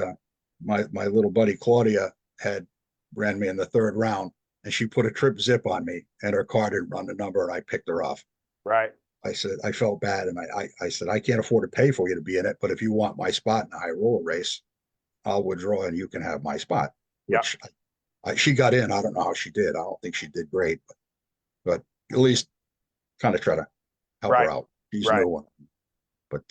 my little buddy Claudia had ran me in the third round, and she put a trip zip on me, and her car didn't run the number, and I picked her off. Right. I said, I felt bad, and I said, I can't afford to pay for you to be in it, but if you want my spot in the high roller race, I'll withdraw and you can have my spot. Yep. Which she got in. I don't know how she did. I don't think she did great, but at least kind of try to help Right. her out. She's Right. new, but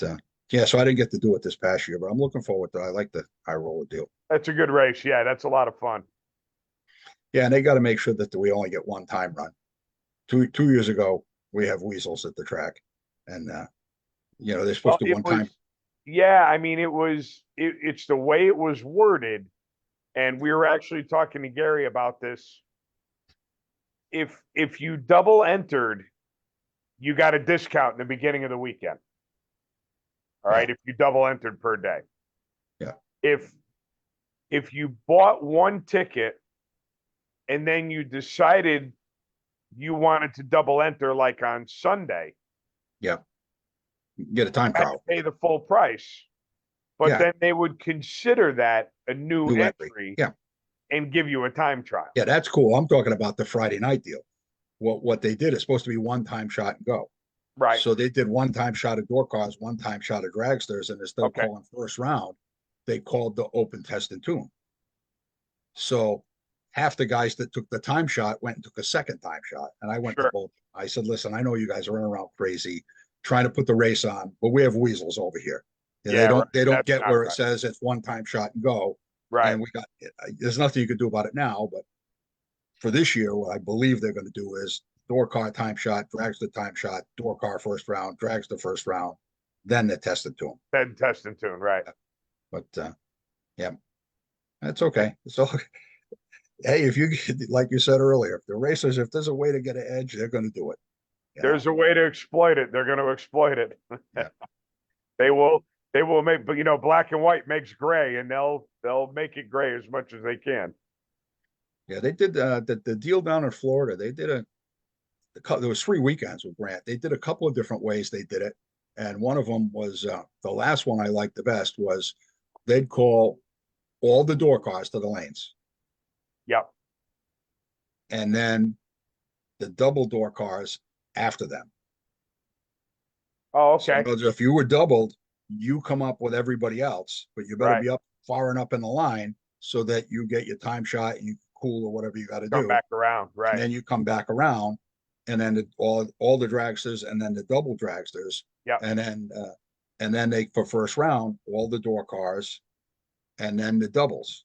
yeah. So I didn't get to do it this past year, but I'm looking forward to it. I like the high roller deal. That's a good race. Yeah, that's a lot of fun. Yeah, and they got to make sure that we only get one time run. Two years ago, we have weasels at the track, and they're supposed to It one was, time. yeah, I mean, it's the way it was worded. And we were actually talking to Gary about this. If you double entered, you got a discount in the beginning of the weekend. All right, if you double entered per day. Yeah. If you bought one ticket and then you decided you wanted to double enter like on Sunday, Yeah. Get a time you had to trial. pay the full price. But Yeah. then they would consider that a new entry Yeah. and give you a time trial. Yeah, that's cool. I'm talking about the Friday night deal. What they did is supposed to be one time shot and go. Right. So they did one time shot of door cars, one time shot of dragsters, and instead of calling first round, they called the open test and tune. So half the guys that took the time shot went and took a second time shot, and I went to both. I said, "Listen, I know you guys are running around crazy, trying to put the race on, but we have weasels over here. They don't get where it says it's one time shot and go. Right. And there's nothing you can do about it now, but for this year, what I believe they're going to do is door car time shot, dragster time shot, door car first round, dragster first round, then they test it to them. Then test and tune, right? But yeah, that's okay. So hey, if you like you said earlier, if there's a way to get an edge, they're going to do it. There's a way to exploit it. They're going to exploit it. Yeah. They will make, but black and white makes gray, and they'll make it gray as much as they can. Yeah, they did the deal down in Florida. They did there was 3 weekends with Grant. They did a couple of different ways they did it, and one of them was the last one I liked the best was they'd call all the door cars to the lanes. Yep. And then the double door cars after them. Oh, okay. So if you were doubled, you come up with everybody else, but you better be up far enough in the line so that you get your time shot and you cool or whatever you got to do. Come back around, right? And then you come back around, and then all the dragsters, and then the double dragsters. Yeah. And then they for first round all the door cars, and then the doubles.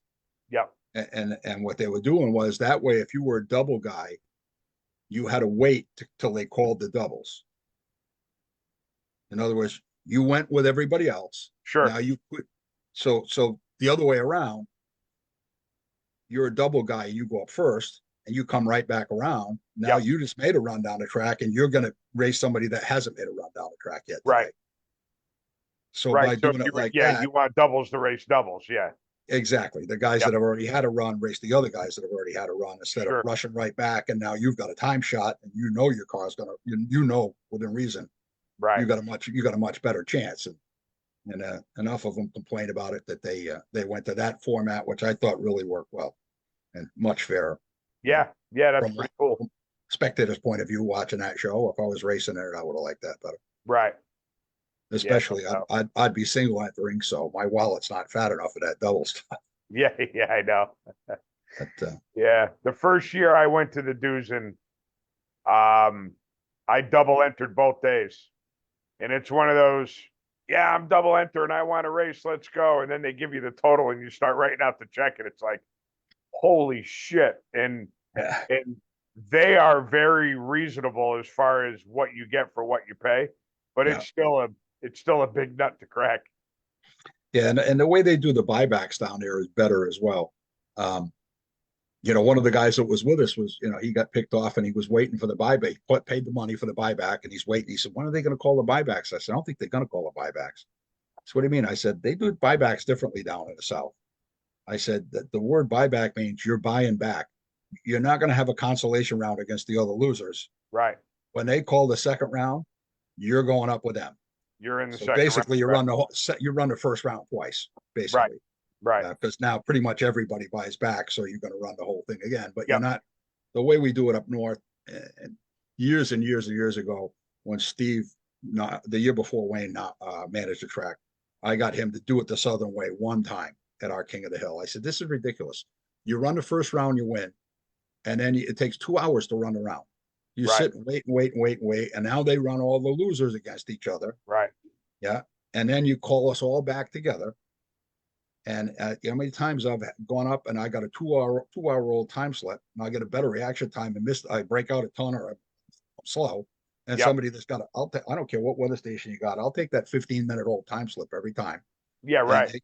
Yep. And what they were doing was that way, if you were a double guy, you had to wait till they called the doubles. In other words, you went with everybody else. Sure. Now you quit. So the other way around, you're a double guy, you go up first, and you come right back around. Now you just made a run down the track, and you're going to race somebody that hasn't made a run down the track yet. Today. Right. So by doing it like that, you want doubles to race doubles. Yeah. Exactly. The guys that have already had a run race the other guys that have already had a run instead of rushing right back. And now you've got a time shot, and your car's gonna, within reason, right? You got a much better chance. And enough of them complained about it that they went to that format, which I thought really worked well and much fairer. Yeah, that's pretty cool. From spectator's point of view, watching that show, if I was racing it, I would have liked that better. Right. Especially, I'd be single entering, so my wallet's not fat enough for that double stuff. Yeah, I know. But, yeah, the first year I went to the Duzen, I double entered both days, and it's one of those. Yeah, I'm double entering. I want to race. Let's go. And then they give you the total, and you start writing out the check, and it's like, holy shit! And they are very reasonable as far as what you get for what you pay, but it's still a big nut to crack. Yeah, and the way they do the buybacks down there is better as well. One of the guys that was with us was, he got picked off and he was waiting for the buyback, paid the money for the buyback, and he's waiting. He said, when are they going to call the buybacks? I said, I don't think they're going to call the buybacks. So what do you mean? I said, they do buybacks differently down in the South. I said that the word buyback means you're buying back. you're not going to have a consolation round against the other losers. Right. When they call the second round, you're going up with them. You're in the So second basically, round. you Right. run the whole set. You run the first round twice, Right. basically, Right. because now pretty much everybody buys back, so you're going to run the whole thing again. But you're Yep. not the way we do it up north. And years and years and years ago, when Steve, not the year before Wayne, not managed the track, I got him to do it the Southern way one time at our King of the Hill. I said, "This is ridiculous. You run the first round, you win, and then it takes 2 hours to run the round. You Right. sit and wait and wait and wait and wait, and now they run all the losers against each other. Right. Yeah, and then you call us all back together. And you know how many times I've gone up and I got a 2 hour old time slip, and I get a better reaction time and I break out a ton or I'm slow, and Yep. somebody that's got I don't care what weather station you got, I'll take that 15-minute old time slip every time. Yeah. Right.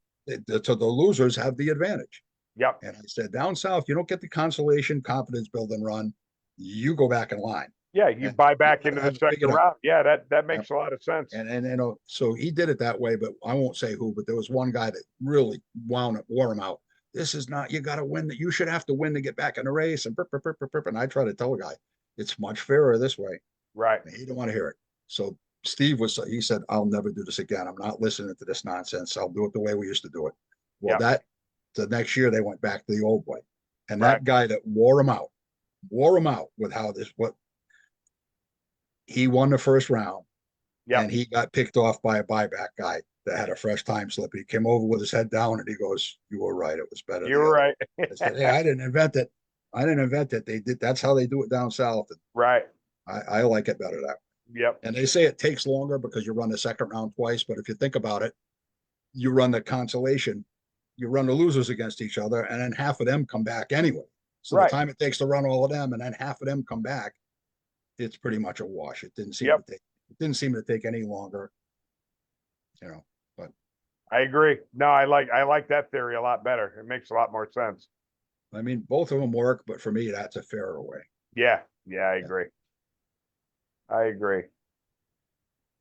So the losers have the advantage. Yep. And I said, down south, you don't get the consolation confidence building run. You go back in line. Yeah. You And buy back you into have the it second figured out. round. Yeah. That makes a lot of sense. And you know, so he did it that way, but I won't say who, but there was one guy that really wore him out. This is not, you got to win, that you should have to win to get back in the race. And and I try to tell the guy, it's much fairer this way. Right. And he didn't want to hear it. So he said, I'll never do this again. I'm not listening to this nonsense. I'll do it the way we used to do it. Well, Yep. the next year they went back to the old way. And Right. that guy that wore him out with what he won the first round. Yep. And he got picked off by a buyback guy that had a fresh time slip. He came over with his head down and he goes, "You were right. It was better." You were right. I said, "Hey, I didn't invent it. I didn't invent it. They did. That's how they do it down south. And Right. I like it better that way." Yep. And they say it takes longer because you run the second round twice. But if you think about it, you run the consolation, you run the losers against each other, and then half of them come back anyway. So Right. the time it takes to run all of them and then half of them come back, it's pretty much a wash. It didn't seem Yep. to take. It didn't seem to take any longer, you know. But I agree. No, I like that theory a lot better. It makes a lot more sense. I mean, both of them work, but for me, that's a fairer way. Yeah. Yeah. I agree. I agree.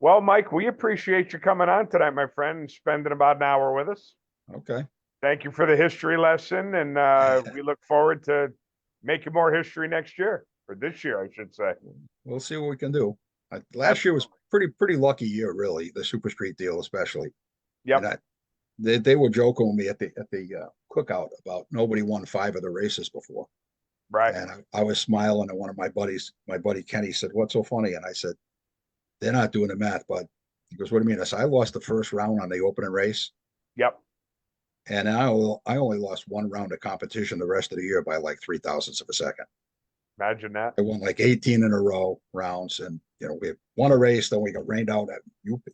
Well, Mike, we appreciate you coming on tonight, my friend, and spending about an hour with us. Okay. Thank you for the history lesson, and we look forward to making more history next year, or this year, I should say. We'll see what we can do. Last year was pretty lucky year, really. The Super Street deal, especially. Yep. And they were joking with me at the cookout about nobody won 5 of the races before. Right. And I was smiling, and one of my buddy Kenny said, "What's so funny?" And I said, "They're not doing the math, bud." He goes, "What do you mean?" I said, "I lost the first round on the opening race, Yep. and I only lost one round of competition the rest of the year by like 0.003 of a second. Imagine that. I won like 18 in a row rounds, and you know, we won a race, then we got rained out.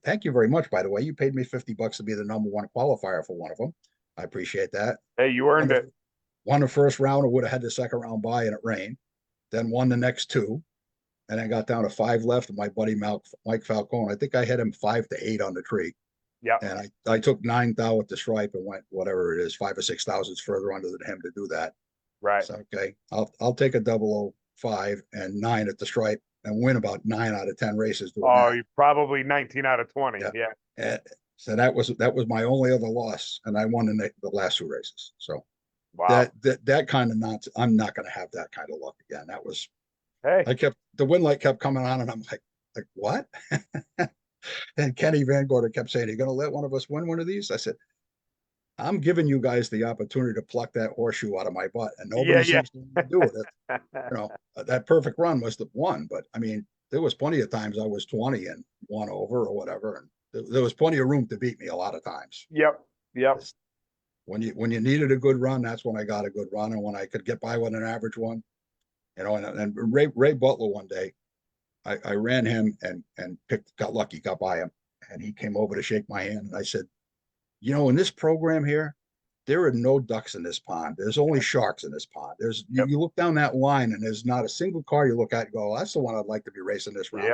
Thank you very much, by the way. You paid me $50 to be the #1 qualifier for one of them. I appreciate that. Hey, you earned it. Won the first round, and would have had the second round by, and it rained. Then won the next 2, and then got down to 5 left. And my buddy Mike Falcone, I think I hit him 5 to 8 on the tree. Yep. And I took 9 thou at the stripe and went whatever it is, 5 or 6 thousandths further under than him to do that. Right. So okay, I'll take a 005 and 9 at the stripe and win about 9 out of 10 races doing Oh, that. you probably 19 out of 20. Yeah. Yeah. And so that was my only other loss, and I won the last 2 races. So Wow. that kind of nonsense, I'm not going to have that kind of luck again. That was Hey. the wind light kept coming on, and I'm like what? And Kenny Van Gorder kept saying, "Are you going to let one of us win one of these?" I said, "I'm giving you guys the opportunity to pluck that horseshoe out of my butt, and nobody seems to do it." You know, that perfect run was the one, but I mean, there was plenty of times I was 20 and 1 over or whatever, and there was plenty of room to beat me a lot of times. Yep. Yep. When you needed a good run, that's when I got a good run, and when I could get by with an average one, you know. And Ray Butler one day, I ran him and got lucky, got by him, and he came over to shake my hand, and I said, "You know, in this program here, there are no ducks in this pond. There's only sharks in this pond. Yep. You look down that line, and there's not a single car you look at and go, that's the one I'd like to be racing this round."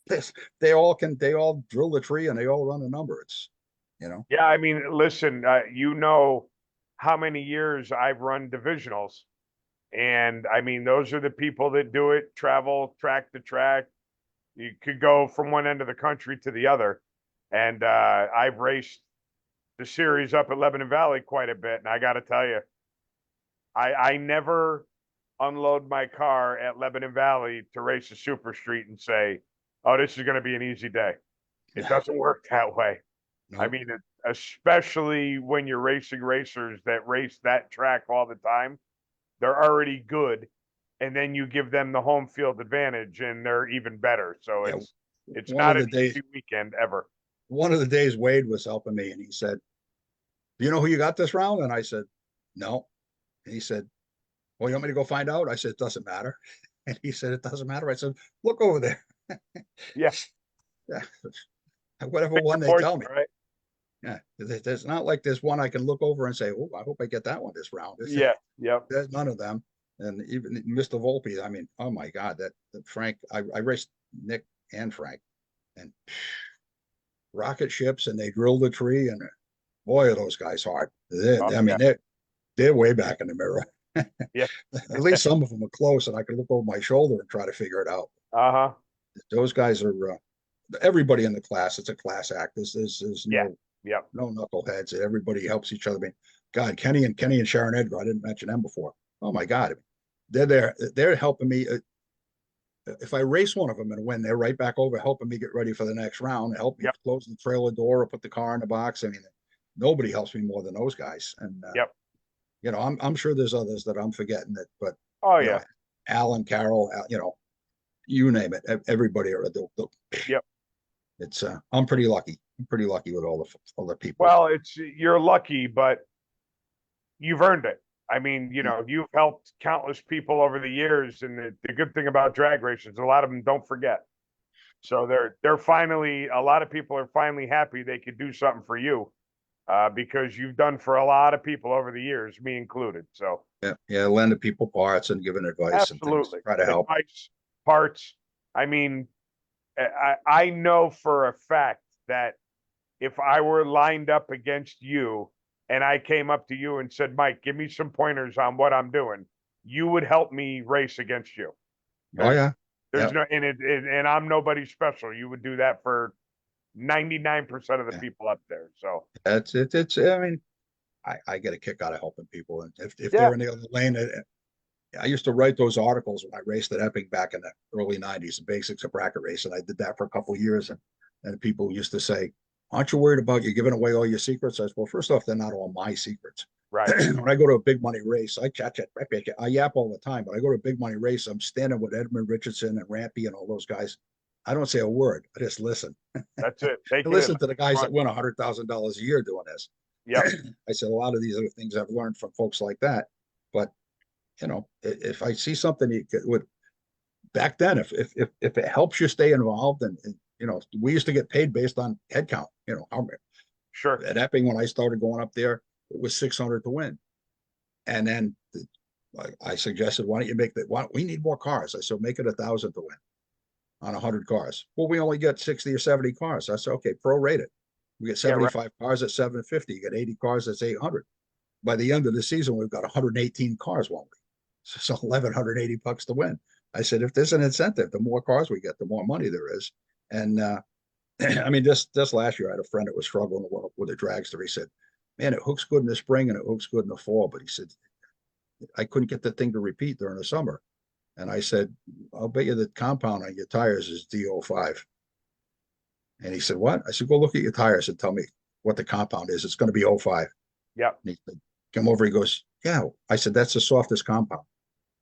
Yep. They all drill the tree and they all run a number. It's, you know. Yeah. I mean, listen, you know how many years I've run divisionals. And I mean, those are the people that do it, travel track to track. You could go from one end of the country to the other. And I've raced the series up at Lebanon Valley quite a bit. And I got to tell you, I never unload my car at Lebanon Valley to race a super street and say, "Oh, this is going to be an easy day." It doesn't work that way. I Nope. mean, especially when you're racing racers that race that track all the time, they're already good, and then you give them the home field advantage, and they're even better. So Yeah. it's One not of an the days, easy weekend ever. one of the days Wade was helping me and he said, "Do you know who you got this round?" And I said, "No." And he said, "Well, you want me to go find out?" I said, "It doesn't matter." And he said, "It doesn't matter." I said, "Look over there." Yeah, Yeah. Whatever pick one your they poison, tell me. right? Yeah. There's not like there's one I can look over and say, "Oh, I hope I get that one this round." Yeah, yep. There's none of them. And even Mr. Volpe, I mean, oh my God, that Frank, I raced Nick and Frank and rocket ships and they drilled the tree and boy, are those guys hard. Oh, I yeah, mean, they're way back in the mirror. yeah. At least some of them are close and I can look over my shoulder and try to figure it out. Uh-huh. Those guys are, everybody in the class, it's a class act. There's Yeah, yep. no knuckleheads. Everybody helps each other. I mean, God, Kenny and Sharon Edgar, I didn't mention them before. Oh my God. They're there. They're helping me. If I race one of them and win, they're right back over helping me get ready for the next round, help me Yep, close the trailer door or put the car in the box. I mean, nobody helps me more than those guys. And yep. I'm sure there's others that I'm forgetting that, but Oh, you know, yeah. Alan Carroll, you name it, everybody are Yep. it's I'm pretty lucky. I'm pretty lucky with all the people. Well, you're lucky, but you've earned it. I mean, you've helped countless people over the years, and the good thing about drag racers, a lot of them don't forget. So they're finally, a lot of people are finally happy they could do something for you, because you've done for a lot of people over the years, me included. So Yeah, lending people parts and giving advice and things, absolutely, try to help. advice, parts. I mean, I know for a fact that if I were lined up against you and I came up to you and said, "Mike, give me some pointers on what I'm doing," you would help me race against you. Oh There's yeah, there's yeah, no and I'm nobody special. You would do that for 99% of the yeah. people up there. So That's it. It's I mean, I get a kick out of helping people, and if yeah, they're in the other lane, I used to write those articles when I raced at Epping back in the early '90s, the basics of bracket racing. I did that for a couple of years, and people used to say, "Aren't you worried about you giving away all your secrets?" I said, "Well, first off, they're not all my secrets." right. When I go to a big money race, I yap all the time, but I go to a big money race, I'm standing with Edmund Richardson and Rampy and all those guys. I don't say a word. I just listen. That's it. Take I it in. listen to the guys Run. that win $100,000 a year doing this. Yep. I said a lot of these other things I've learned from folks like that. But if I see something with back then, if it helps you stay involved, and we used to get paid based on head count. Sure. At Epping when I started going up there, it was 600 to win, and then I suggested, why don't you make that? Why we need more cars? I said, make it 1,000 to win on 100 cars. Well, we only get 60 or 70 cars. I said, okay, prorate it. We get Yeah. Right. 75 cars at 750. You get 80 cars, that's 800. By the end of the season, we've got 118 cars, won't we? So $1,180 to win. I said, if there's an incentive, the more cars we get, the more money there is. And I mean, this last year, I had a friend that was struggling with a dragster. He said, "Man, it hooks good in the spring and it hooks good in the fall." But he said, "I couldn't get the thing to repeat during the summer." And I said, "I'll bet you the compound on your tires is D05." And he said, "What?" I said, "Go look at your tires and tell me what the compound is. It's going to be 05." Yep. And he said, come over. He goes, "Yeah." I said, "That's the softest compound."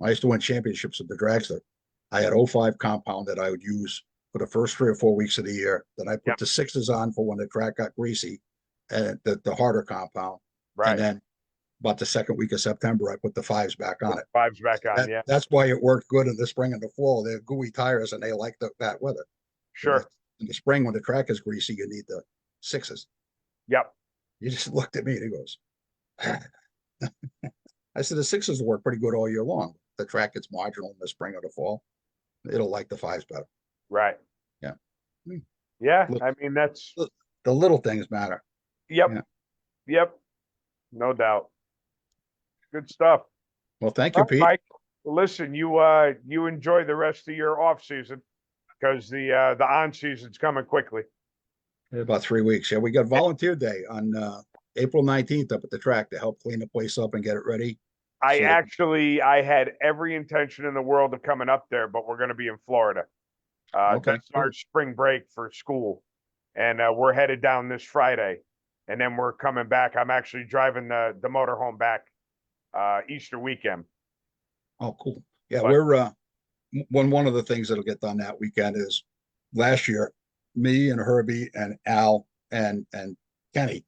I used to win championships with the dragster. I had 05 compound that I would use for the first 3 or 4 weeks of the year. Then I put Yep. the sixes on for when the track got greasy and the harder compound. And Right. then about the second week of September, I put the fives back on it. Fives back on. That, Yeah. that's why it worked good in the spring and the fall. They're gooey tires and they like that weather. Sure. In the spring, when the track is greasy, you need the sixes. Yep. He just looked at me and he goes, I said, the sixes will work pretty good all year long. The track gets marginal in the spring or the fall. It'll like the fives better. Right. Yeah. Yeah. Look, I mean, that's, the little things matter. yep. Yeah. Yep. No doubt. Good stuff. Well, thank All you, right, Pete. Mike. Listen, you enjoy the rest of your off season because the on season's coming quickly. About 3 weeks. Yeah, we got volunteer day on April 19th up at the track to help clean the place up and get it ready. I had every intention in the world of coming up there, but we're going to be in Florida. Okay, That's our cool. spring break for school, and we're headed down this Friday, and then we're coming back. I'm actually driving the motorhome back Easter weekend. Oh, cool. Yeah, But one of the things that'll get done that weekend is last year, me and Herbie and Al and Kenny,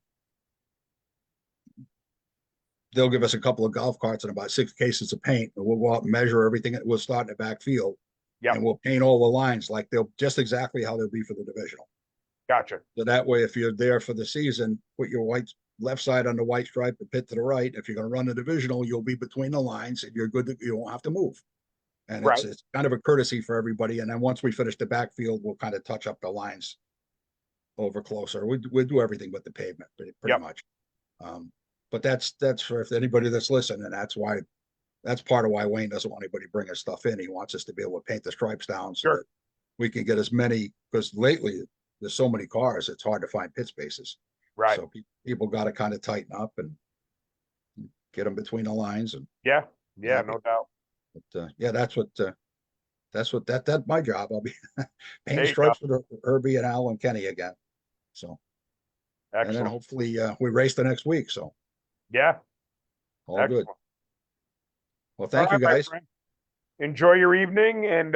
they'll give us a couple of golf carts and about 6 cases of paint, and we'll go out and measure everything. We'll start in the backfield, yeah, and we'll paint all the lines like they'll just exactly how they'll be for the divisional. gotcha. So that way, if you're there for the season, put your white left side on the white stripe, the pit to the right. If you're going to run the divisional, you'll be between the lines, and you're good. You won't have to move. And Right. it's kind of a courtesy for everybody. And then once we finish the backfield, we'll kind of touch up the lines over closer. We do everything but the pavement, pretty Yep. much. But that's for if anybody that's listening, and that's part of why Wayne doesn't want anybody bringing stuff in. He wants us to be able to paint the stripes down so Sure. that we can get as many, because lately there's so many cars, it's hard to find pit spaces. Right. So people got to kind of tighten up and get them between the lines. And Yeah. Yeah. happy. No doubt. But yeah, that's my job. I'll be There painting you stripes with Herbie and Al and Kenny again. So, and then Excellent. hopefully we race the next week. So Yeah. all Excellent. good. Well, All thank you right, my guys. friend. Enjoy your evening, and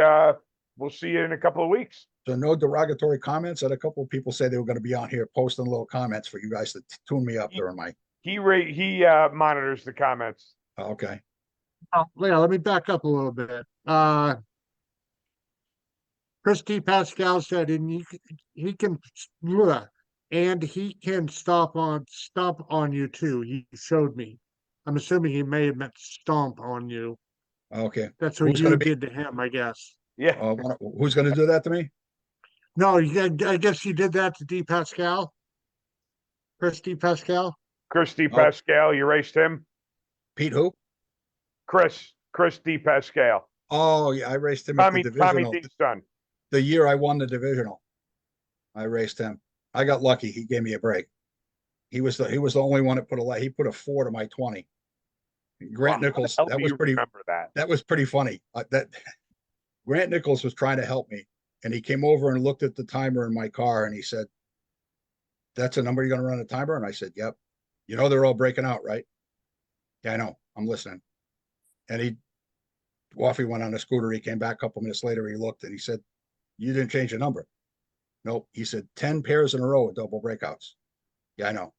we'll see you in a couple of weeks. So no derogatory comments. And a couple of people say they were going to be on here posting little comments for you guys to tune me up during my. He monitors the comments. Okay. Oh, yeah, let me back up a little bit. Christy Pascal said, and he can, bleh, and he can stomp on you too. He showed me. I'm assuming he may have meant stomp on you. Okay. That's what Who's going you to be? did to him, I guess. Yeah. Who's going to do that to me? No, I guess you did that to D. Pascal. Christy Pascal. Chris D. Oh, Pascal, you raced him? Pete who? Chris D. Pascal. Oh yeah, I raced him at the Tommy divisional. D's son. The year I won the divisional, I raced him. I got lucky. He gave me a break. He was the only one that he put a 4 to my 20. Grant Wow, Nichols, how the hell do you remember that? that was pretty funny. That Grant Nichols was trying to help me, and he came over and looked at the timer in my car, and he said, "That's a number you're going to run a timer?" And I said, "Yep." You know they're all breaking out, right? Yeah, I know. I'm listening. And Waffy went on a scooter. He came back a couple minutes later. He looked and he said, "You didn't change the number." Nope. He said 10 pairs in a row with double breakouts. Yeah, I know.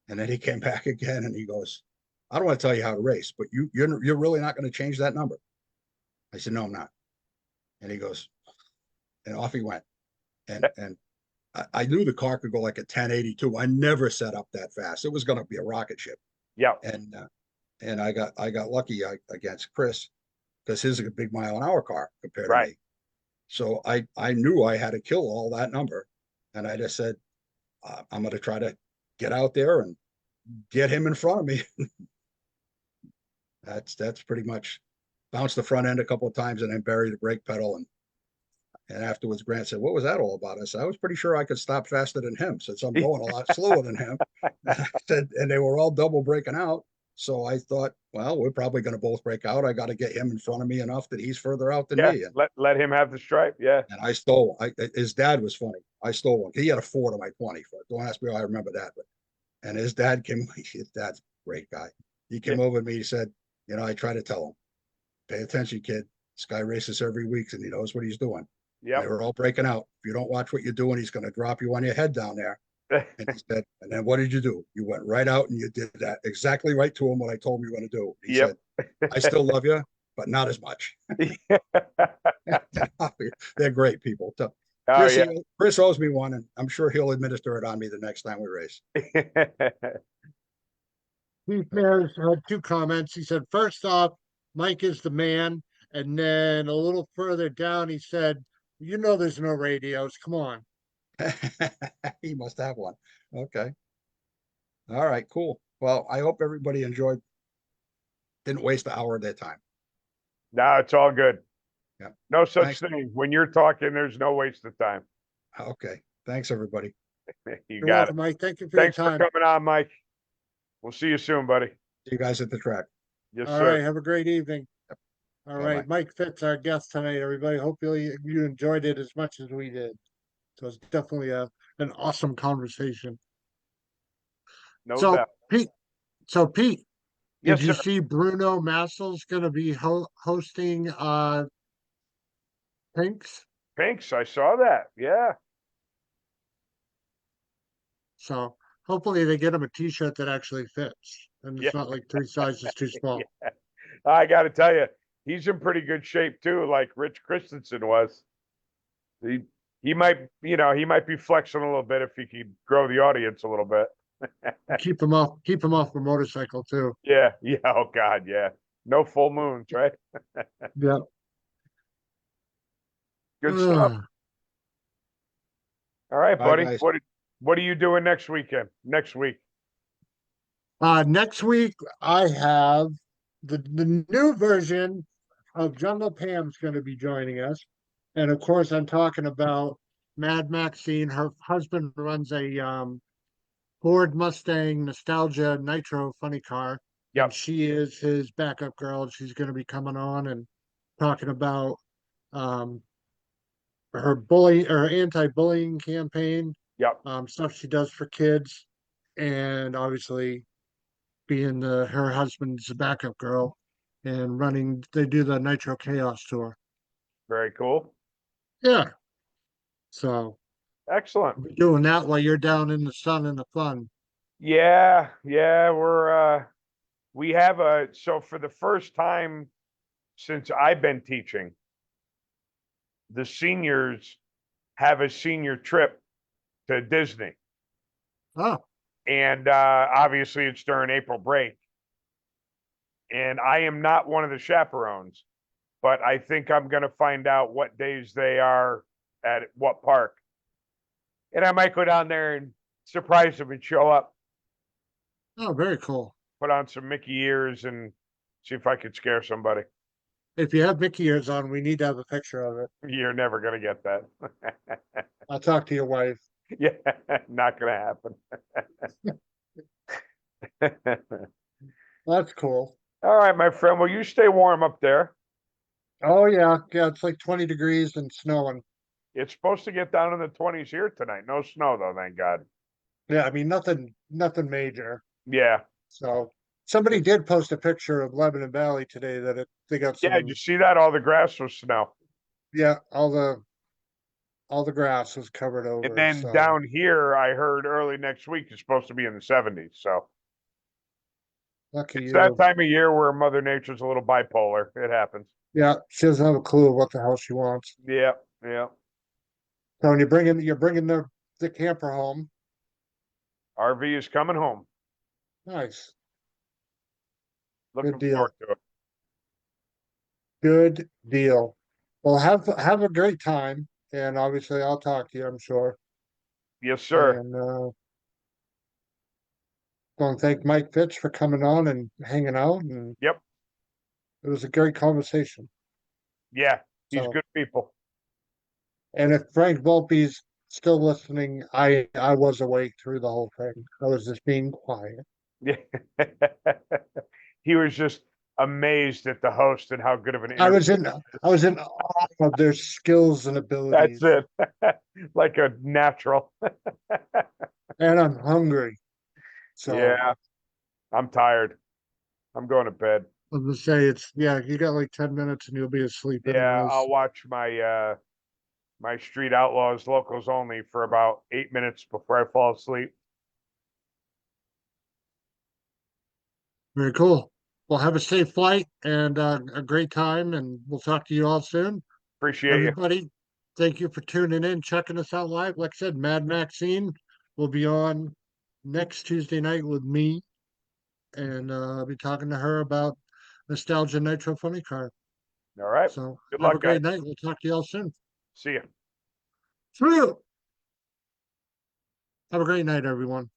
And then he came back again and he goes, "I don't want to tell you how to race, but you're really not going to change that number." I said, "No, I'm not." And he goes, and off he went. And I knew the car could go like a 1082. I never set up that fast. It was going to be a rocket ship. Yeah. And I got lucky against Chris because his is a big mile an hour car compared to Right. me. So I knew I had to kill all that number, and I just said, I'm going to try to get out there and get him in front of me. That's pretty much bounced the front end a couple of times and then buried the brake pedal. And afterwards, Grant said, "What was that all about?" I said, "I was pretty sure I could stop faster than him since I'm going a lot slower than him." And I said, and they were all double breaking out. So I thought, well, we're probably going to both break out. I got to get him in front of me enough that he's further out than Yeah. me. Let him have the stripe. Yeah. And I stole. His dad was funny. I stole one. He had a 4 to my 20. Don't ask me how I remember that. And his dad came. His dad's a great guy. He came over to me. He said, I try to tell him, pay attention, kid. This guy races every week and he knows what he's doing. Yeah. They were all breaking out. If you don't watch what you're doing, he's going to drop you on your head down there. And he said, and then what did you do? You went right out and you did that exactly right to him what I told him you were going to do. He said, "I still love you, but not as much." They're great people. So, Oh, yeah. Chris owes me one, and I'm sure he'll administer it on me the next time we race. He has 2 comments. He said, first off, Mike is the man. And then a little further down, he said, there's no radios. Come on. He must have one. Okay. All right, cool. Well, I hope everybody enjoyed. Didn't waste an hour of their time. No, it's all good. Yeah. No such Thanks. thing. When you're talking, there's no waste of time. Okay. Thanks, everybody. You You're got welcome, it. Mike. Thank you for Thanks your for time. coming on, Mike. We'll see you soon, buddy. See you guys at the track. Yes, All sir. right, have a great evening. All Bye-bye. right, Mike Fitz, our guest tonight, everybody. Hope you enjoyed it as much as we did. So it's definitely an awesome conversation. No So doubt. Pete, Pete, did Yes, you sir. see Bruno Massel's going to be hosting Pinks? Pinks, I saw that. Yeah. So hopefully they get him a T-shirt that actually fits, and Yeah. it's not like three sizes too Yeah. small. I got to tell you, he's in pretty good shape too, like Rich Christensen was. He he might, he might be flexing a little bit if he could grow the audience a little bit. Keep him off the motorcycle too. Yeah, yeah. Oh God, yeah. No full moons, right? Yeah. Good stuff. All right, Bye, buddy. guys. What are you doing next weekend? Next week? Next week I have the new version of Jungle Pam's going to be joining us, and of course I'm talking about Mad Maxine. Her husband runs a Ford Mustang Nostalgia Nitro funny car, and Yep, she is his backup girl. She's going to be coming on and talking about um her anti-bullying campaign, yep. stuff she does for kids, and obviously being her husband's backup girl and running. They do the Nitro Chaos tour. Very cool. Yeah, so Excellent. I'll be doing that while you're down in the sun and the fun. Yeah, yeah. We have so for the first time since I've been teaching, the seniors have a senior trip to Disney. Oh, And obviously it's during April break. And I am not one of the chaperones, but I think I'm going to find out what days they are at what park. And I might go down there and surprise them and show up, oh, very cool. put on some Mickey ears and see if I could scare somebody. If you have Mickey ears on, we need to have a picture of it. You're never going to get that. I'll talk to your wife. Yeah, not going to happen. That's cool. All right, my friend. Well, you stay warm up there. Oh yeah, yeah. It's like 20 degrees and snowing. It's supposed to get down in the 20s here tonight. No snow though, thank God. Yeah, I mean nothing major. Yeah. So somebody did post a picture of Lebanon Valley today that they got Yeah, did you some. see that? All the grass was snow. Yeah, all the grass was covered And over. then So down here, I heard early next week it's supposed to be in the 70s. So lucky it's that you. time of year where Mother Nature's a little bipolar. It happens. Yeah, she doesn't have a clue of what the hell she wants. Yeah, yeah. So when you're bringing the camper home. RV is coming home. Nice. Looking Good deal. forward to it. Good deal. Well, have a great time, and obviously I'll talk to you, I'm sure. Yes, sir. And want to thank Mike Fitch for coming on and hanging out, and Yep. it was a great conversation. Yeah. He's So, good people. and if Frank Volpe's still listening, I was awake through the whole thing. I was just being quiet. Yeah. He was just amazed at the host and how good of an I interview. was in awe of their skills and That's abilities, it. Like a natural. and I'm hungry. So Yeah. I'm tired. I'm going to bed. I'm gonna say you got like 10 minutes and you'll be asleep Yeah, anyways. I'll watch my Street Outlaws locals only for about 8 minutes before I fall asleep. Very cool. Well, have a safe flight and a great time, and we'll talk to you all soon. Appreciate you. Everybody, thank you for tuning in, checking us out live. Like I said, Mad Maxine will be on next Tuesday night with me, and I'll be talking to her about Nostalgia Nitro Funny Car. All right. So Good have a luck, guys. great night. We'll talk to you all soon. See you. See you. Have a great night, everyone.